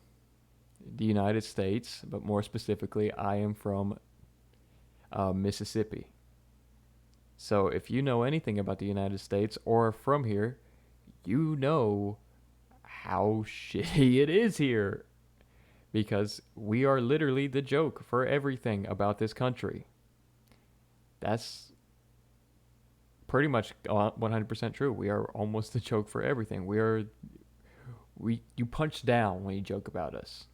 the United States, but more specifically, I am from Mississippi. So if you know anything about the United States or are from here, you know how shitty it is here because we are literally the joke for everything about this country. That's pretty much 100% true. We are almost the joke for everything. We you punch down when you joke about us.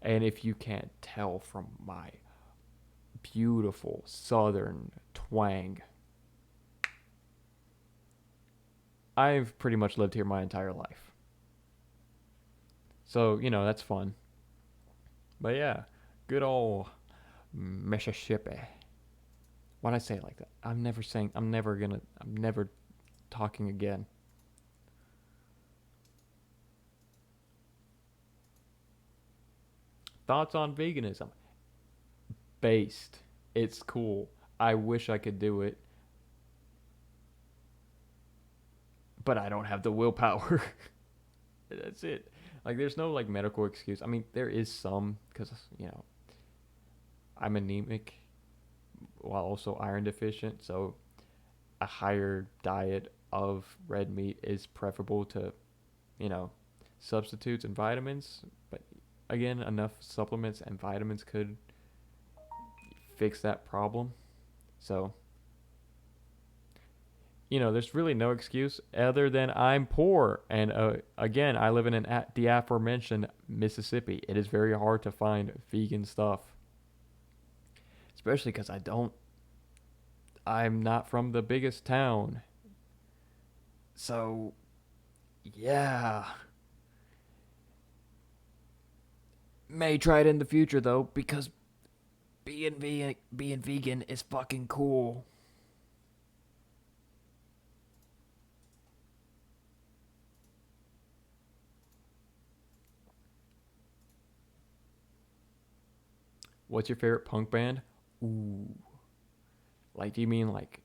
And if you can't tell from my beautiful southern twang, I've pretty much lived here my entire life. So, that's fun. But yeah, good old Mississippi. Why'd I say it like that? I'm never talking again. Thoughts on veganism? Based. It's cool. I wish I could do it, but I don't have the willpower. That's it. Like, there's no like medical excuse. I mean, there is some because I'm anemic while also iron deficient, so a higher diet of red meat is preferable to, you know, substitutes and vitamins. But again, enough supplements and vitamins could fix that problem. So, there's really no excuse other than I'm poor. And again, I live in the aforementioned Mississippi. It is very hard to find vegan stuff, especially because I'm not from the biggest town. So, yeah. May try it in the future though, because being vegan is fucking cool. What's your favorite punk band? Ooh. Like, do you mean like,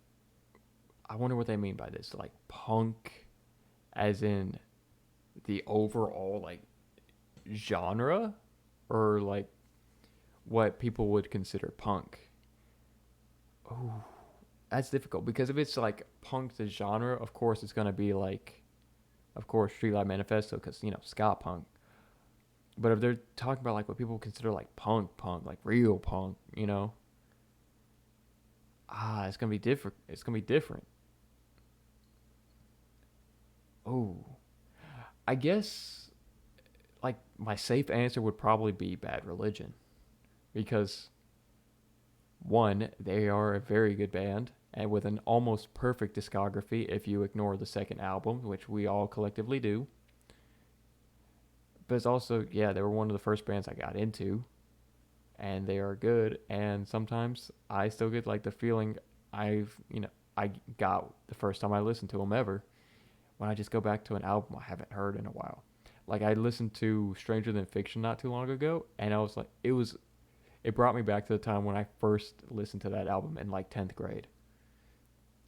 I wonder what they mean by this. Like, punk as in the overall, like, genre? Or, like, what people would consider punk? Oh, that's difficult. Because if it's, like, punk the genre, of course it's going to be, like, of course, Streetlight Manifesto, because, ska punk. But if they're talking about, like, what people consider, like, punk, like, real punk, it's gonna be different. It's gonna be different. Oh, I guess like my safe answer would probably be Bad Religion because one, they are a very good band and with an almost perfect discography if you ignore the second album, which we all collectively do. But it's also, yeah, they were one of the first bands I got into and they are good. And sometimes I still get like the feeling I got the first time I listened to them ever when I just go back to an album I haven't heard in a while. Like I listened to Stranger Than Fiction not too long ago, and I was like, it brought me back to the time when I first listened to that album in like 10th grade.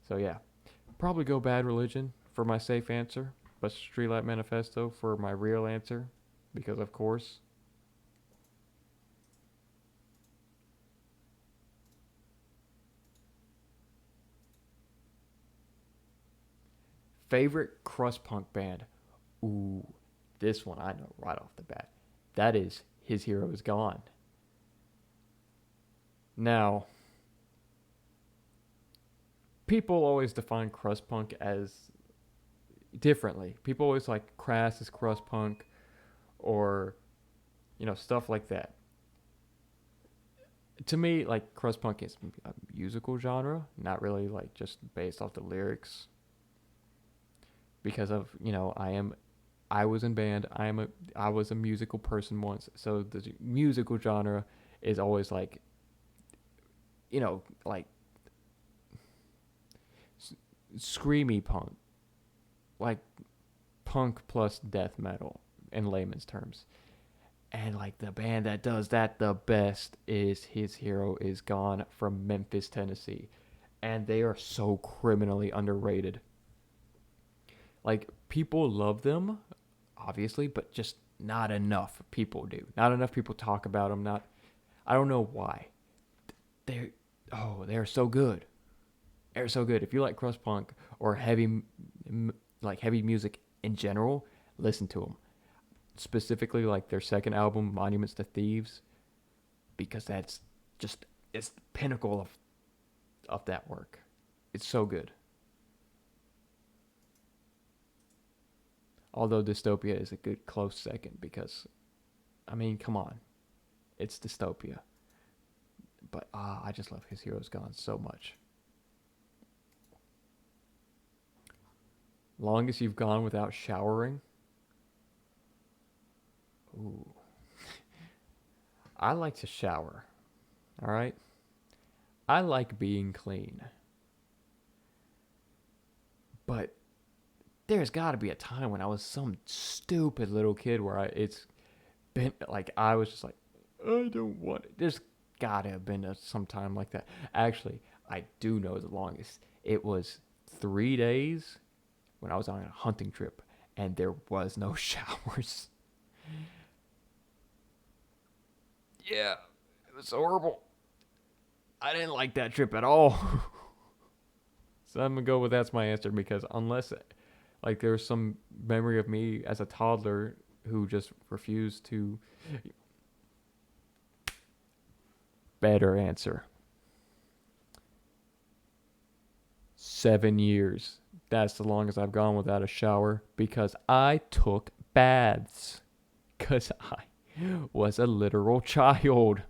So yeah, probably go Bad Religion for my safe answer, but Streetlight Manifesto for my real answer, because of course. Favorite crust punk band? Ooh, this one I know right off the bat. That is His Hero Is Gone. Now, people always define crust punk as differently. People always like Crass is crust punk, or stuff like that. To me, like crust punk is a musical genre, not really like just based off the lyrics. Because of I was in band. I was a musical person once, so the musical genre is always like like screamy punk, like punk plus death metal in layman's terms. And like the band that does that the best is His Hero Is Gone from Memphis, Tennessee. And they are so criminally underrated. Like people love them, obviously, but just not enough people do. Not enough people talk about them. Not, I don't know why. They're they're so good. They're so good. If you like crust punk or heavy music in general, listen to them. Specifically, like their second album, Monuments to Thieves, because that's just it's the pinnacle of that work. It's so good. Although Dystopia is a good close second because, I mean, come on, it's Dystopia. But I just love His Hero's Gone so much. Longest you've gone without showering? Ooh. I like to shower. All right? I like being clean. But there's got to be a time when I was some stupid little kid where it's been like I was just like I don't want it. There's got to have been some time like that. Actually, I do know the longest. It was 3 days when I was on a hunting trip and there was no showers. Yeah, it was horrible. I didn't like that trip at all. So I'm gonna go with that's my answer because unless like there's some memory of me as a toddler who just refused to. Better answer. 7 years. That's the longest I've gone without a shower because I took baths. Because I was a literal child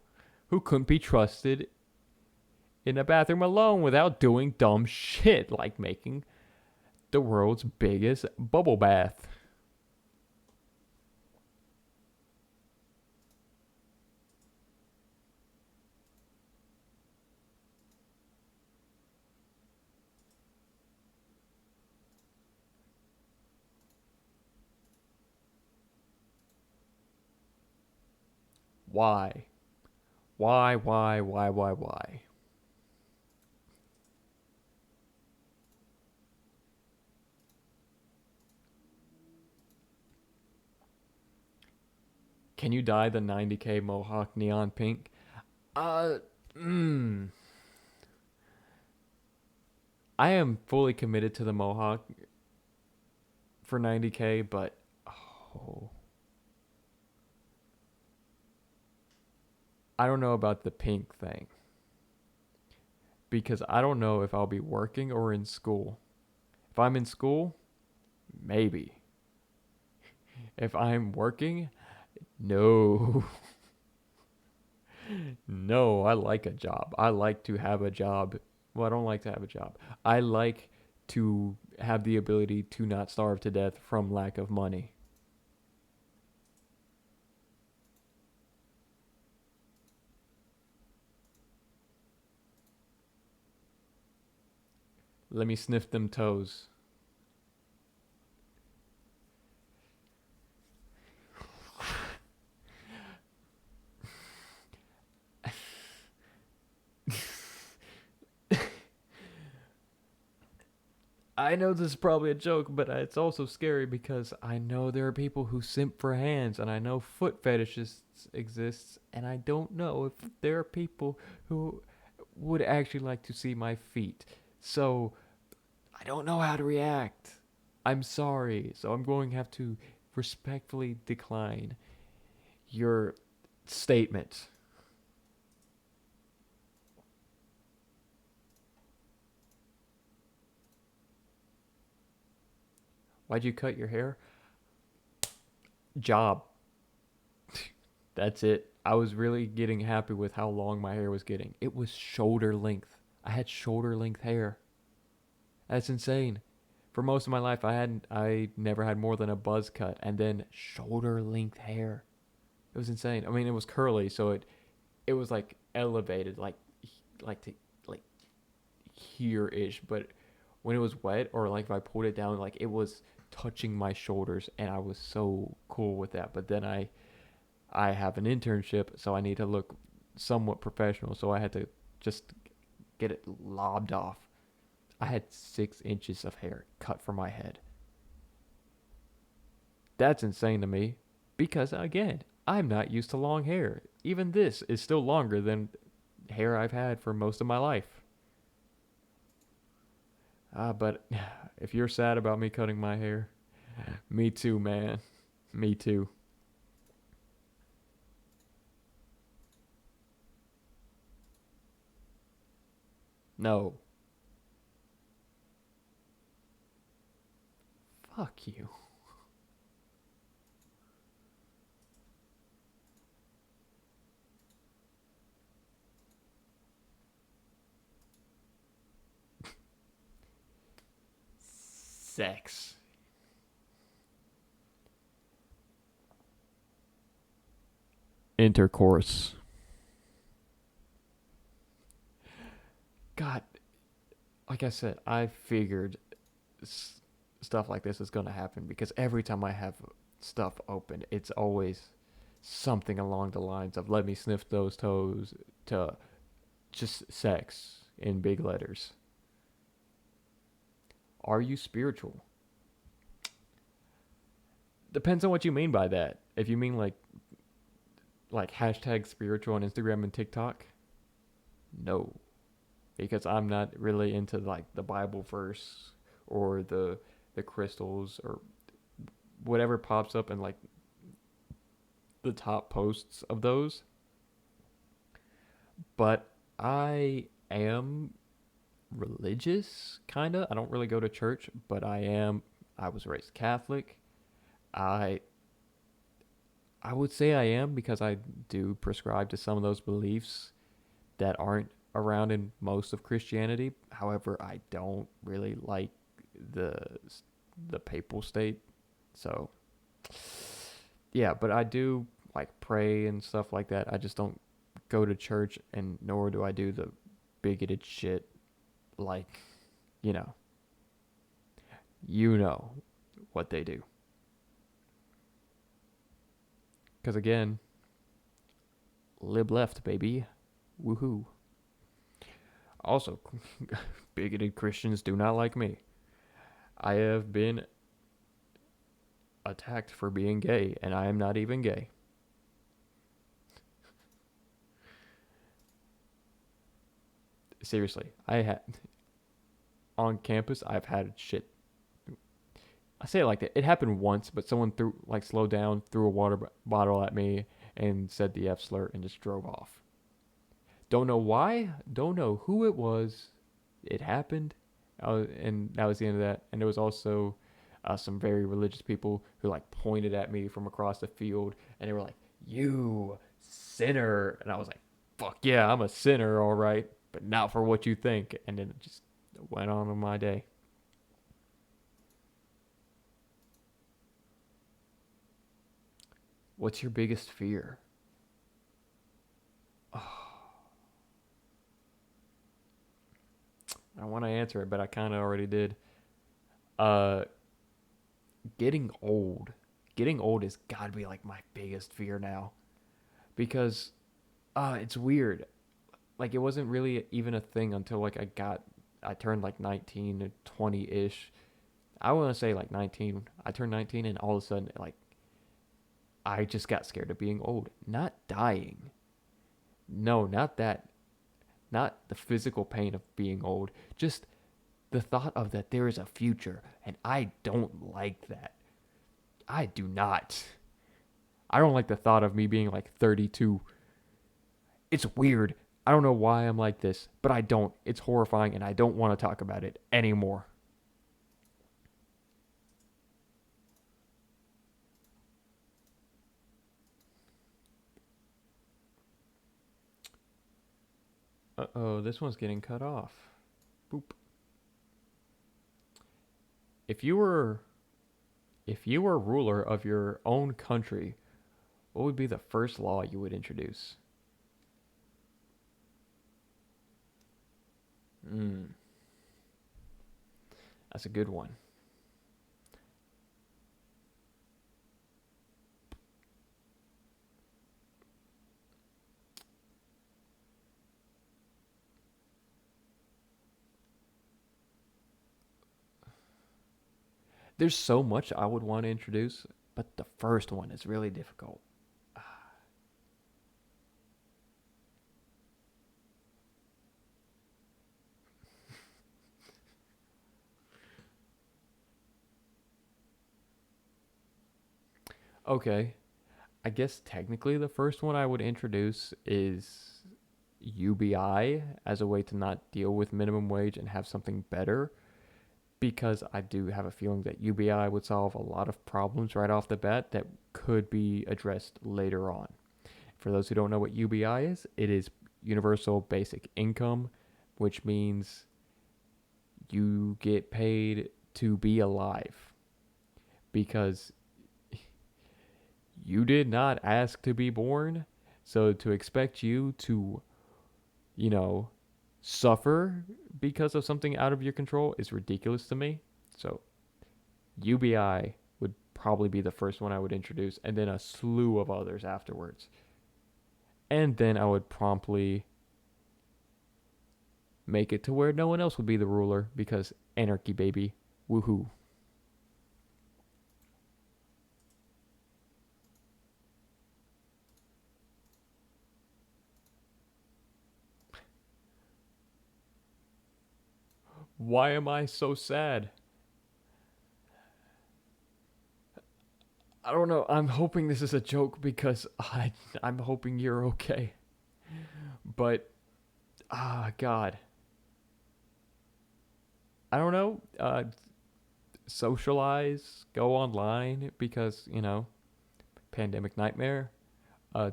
who couldn't be trusted in a bathroom alone without doing dumb shit like making the world's biggest bubble bath. Why? Why? Can you dye the 90K mohawk neon pink? Uh, mm, I am fully committed to the mohawk for 90K, but oh, I don't know about the pink thing because I don't know if I'll be working or in school. If I'm in school, maybe. If I'm working, no. No, I like a job. I like to have a job. Well, I don't like to have a job. I like to have the ability to not starve to death from lack of money. Let me sniff them toes. I know this is probably a joke, but it's also scary because I know there are people who simp for hands, and I know foot fetishists exist, and I don't know if there are people who would actually like to see my feet. So I don't know how to react. I'm sorry, so I'm going to have to respectfully decline your statement. Why'd you cut your hair? Job. That's it. I was really getting happy with how long my hair was getting. It was shoulder length. I had shoulder length hair. That's insane. For most of my life, I never had more than a buzz cut, and then shoulder length hair. It was insane. I mean, it was curly, so it was like elevated, like to like here ish. But when it was wet, or like if I pulled it down, like it was touching my shoulders, and I was so cool with that. But then I have an internship, so I need to look somewhat professional. So I had to just get it lobbed off. I had 6 inches of hair cut from my head. That's insane to me because, again, I'm not used to long hair. Even this is still longer than hair I've had for most of my life. But if you're sad about me cutting my hair, me too, man. Me too. No. Fuck you. Sex. Intercourse. God, like I said, I figured stuff like this is going to happen because every time I have stuff open, it's always something along the lines of "let me sniff those toes" to just sex in big letters. Are you spiritual? Depends on what you mean by that. If you mean like hashtag spiritual on Instagram and TikTok, no, because I'm not really into like the Bible verse or the crystals or whatever pops up in like the top posts of those. But I am religious, kind of. I don't really go to church, but I am. I was raised Catholic. I I would say I am because I do prescribe to some of those beliefs that aren't around in most of Christianity. However, I don't really like the the papal state. So, yeah, but I do like pray and stuff like that. I just don't go to church, and nor do I do the bigoted shit like, you know, you know what they do. Cuz again, lib left, baby. Woohoo. Also, bigoted Christians do not like me. I have been attacked for being gay, and I am not even gay. Seriously, I had on campus. I've had shit. I say it like that. It happened once, but someone threw like slowed down, threw a water bottle at me, and said the F slur and just drove off. Don't know why. Don't know who it was. It happened, and that was the end of that. And there was also some very religious people who like pointed at me from across the field, and they were like, "You sinner!" And I was like, "Fuck yeah, I'm a sinner, all right, but not for what you think." And then it just went on with my day. What's your biggest fear? I want to answer it, but I kind of already did. Uh, getting old. Getting old has got to be like my biggest fear now because it's weird. Like it wasn't really even a thing until like I turned like 19 or 20 ish, I want to say like 19. I turned 19 and all of a sudden, like, I just got scared of being old. Not dying. No, not that. Not the physical pain of being old. Just the thought of that there is a future. And I don't like that. I do not. I don't like the thought of me being like 32. It's weird. I don't know why I'm like this, but I don't. It's horrifying and I don't want to talk about it anymore. Uh-oh, this one's getting cut off. Boop. If you were ruler of your own country, what would be the first law you would introduce? Hmm, that's a good one. There's so much I would want to introduce, but the first one is really difficult. Okay, I guess technically the first one I would introduce is UBI as a way to not deal with minimum wage and have something better, because I do have a feeling that UBI would solve a lot of problems right off the bat that could be addressed later on. For those who don't know what UBI is, it is Universal Basic Income, which means you get paid to be alive because you did not ask to be born. So to expect you to, you know, suffer because of something out of your control is ridiculous to me. So UBI would probably be the first one I would introduce, and then a slew of others afterwards. And then I would promptly make it to where no one else would be the ruler because anarchy, baby. Woohoo. Why am I so sad? I don't know. I'm hoping this is a joke because I'm hoping you're okay. But God, I don't know. Socialize, go online because pandemic nightmare.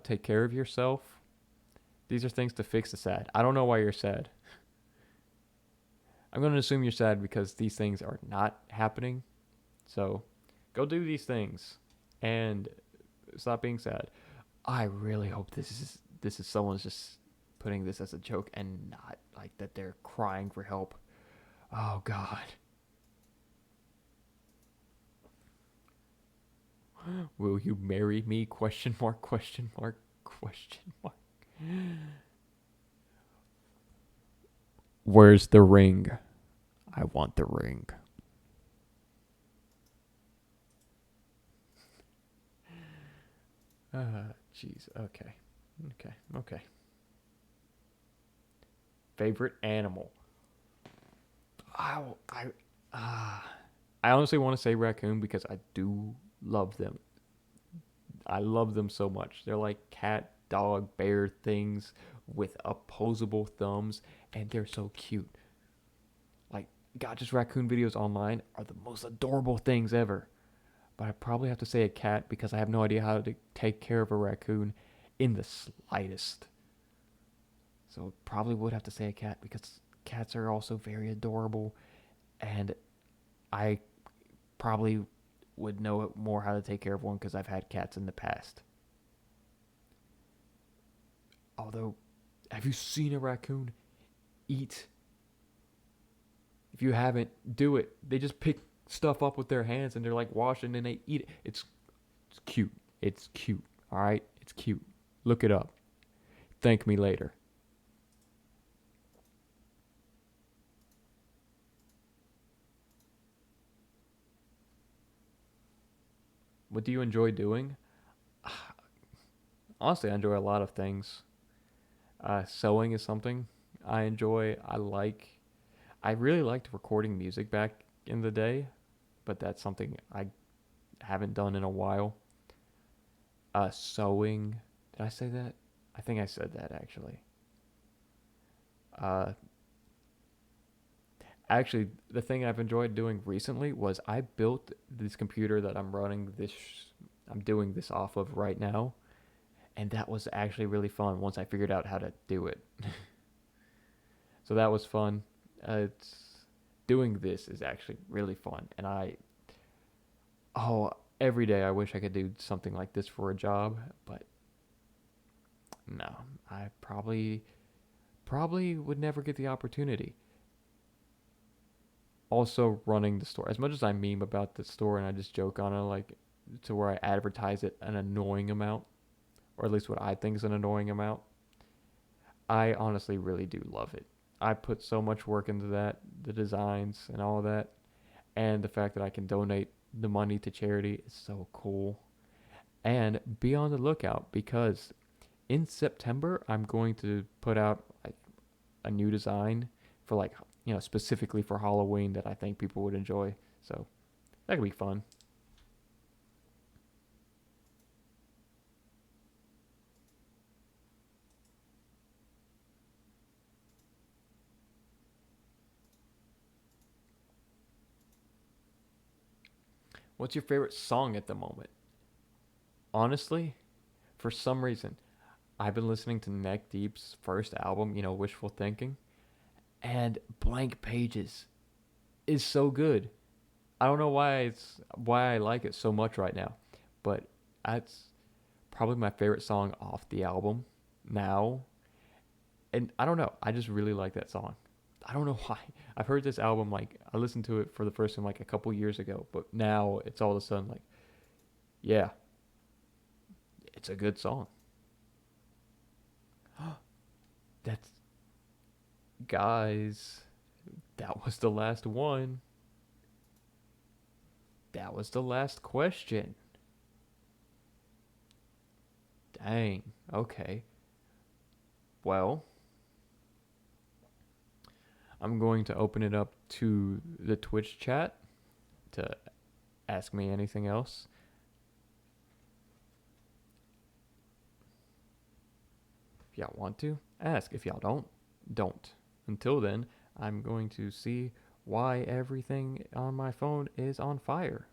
Take care of yourself. These are things to fix the sad. I don't know why you're sad. I'm going to assume you're sad because these things are not happening. So go do these things and stop being sad. I really hope this is someone's just putting this as a joke and not like that they're crying for help. Oh God. Will you marry me? Question mark, question mark, question mark. Where's the ring? I want the ring. Jeez. Okay. Okay. Okay. Favorite animal? I I uh, I honestly want to say raccoon because I do love them. I love them so much. They're like cat, dog, bear things with opposable thumbs, and they're so cute. Like, God, just raccoon videos online are the most adorable things ever. But I probably have to say a cat because I have no idea how to take care of a raccoon in the slightest. So probably would have to say a cat because cats are also very adorable, and I probably would know more how to take care of one because I've had cats in the past. Although, have you seen a raccoon eat? If you haven't, do it. They just pick stuff up with their hands and they're like washing and they eat it. It's cute. It's cute. All right, it's cute. Look it up. Thank me later. What do you enjoy doing? Honestly, I enjoy a lot of things. Sewing is something I enjoy. I really liked recording music back in the day, but that's something I haven't done in a while. Sewing. Did I say that? I think I said that actually. Uh, Actually, the thing I've enjoyed doing recently was I built this computer that I'm doing this off of right now, and that was actually really fun once I figured out how to do it. So that was fun. It's Doing this is actually really fun, and oh, every day I wish I could do something like this for a job, but no, I probably would never get the opportunity. Also, running the store, as much as I meme about the store and I just joke on it, like to where I advertise it an annoying amount, or at least what I think is an annoying amount, I honestly really do love it. I put so much work into that, the designs and all of that, and the fact that I can donate the money to charity is so cool. And be on the lookout because in September I'm going to put out like a new design for like specifically for Halloween that I think people would enjoy. So that could be fun. What's your favorite song at the moment? Honestly, for some reason, I've been listening to Neck Deep's first album, Wishful Thinking, and Blank Pages is so good. I don't know why I like it so much right now, but that's probably my favorite song off the album now. And I don't know, I just really like that song. I don't know why. I've heard this album like I listened to it for the first time like a couple years ago, but now it's all of a sudden like, yeah, it's a good song. That's Guys, that was the last one. That was the last question. Dang. Okay. Well, I'm going to open it up to the Twitch chat to ask me anything else. If y'all want to, ask. If y'all don't. Until then, I'm going to see why everything on my phone is on fire.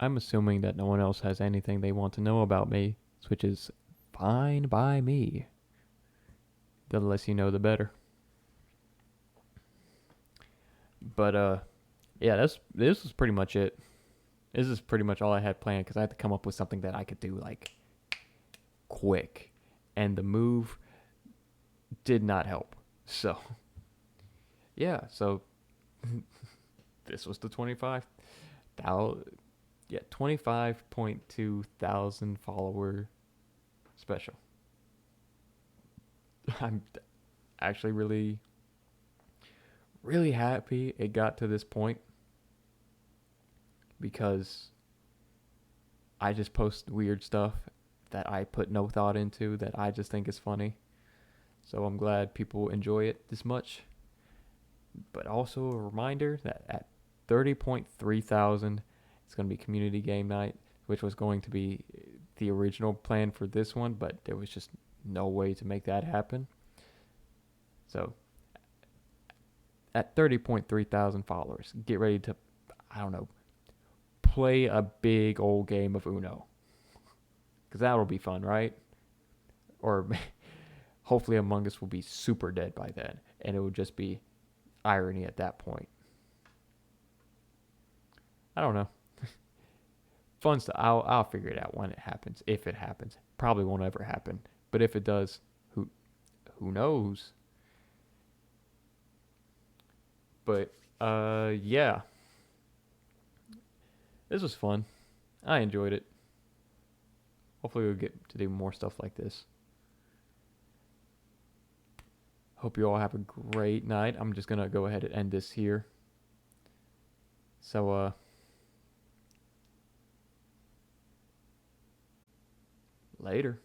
I'm assuming that no one else has anything they want to know about me, which is fine by me. The less you know, the better. But yeah, this is pretty much it. This is pretty much all I had planned because I had to come up with something that I could do like quick, and the move did not help. So yeah, so this was the 25 yeah 25.2 thousand follower special. I'm actually really happy it got to this point because I just post weird stuff that I put no thought into that I just think is funny. So I'm glad people enjoy it this much. But also a reminder that at 30.3 thousand, it's going to be community game night, which was going to be the original plan for this one, but there was just no way to make that happen. So at 30.3 thousand followers, get ready to, I don't know, play a big old game of Uno. Because that'll be fun, right? Or hopefully Among Us will be super dead by then. And it will just be irony at that point. I don't know. Fun stuff. I'll figure it out when it happens. If it happens. Probably won't ever happen. But if it does, who knows? But yeah. This was fun. I enjoyed it. Hopefully we'll get to do more stuff like this. Hope you all have a great night. I'm just going to go ahead and end this here. So, later.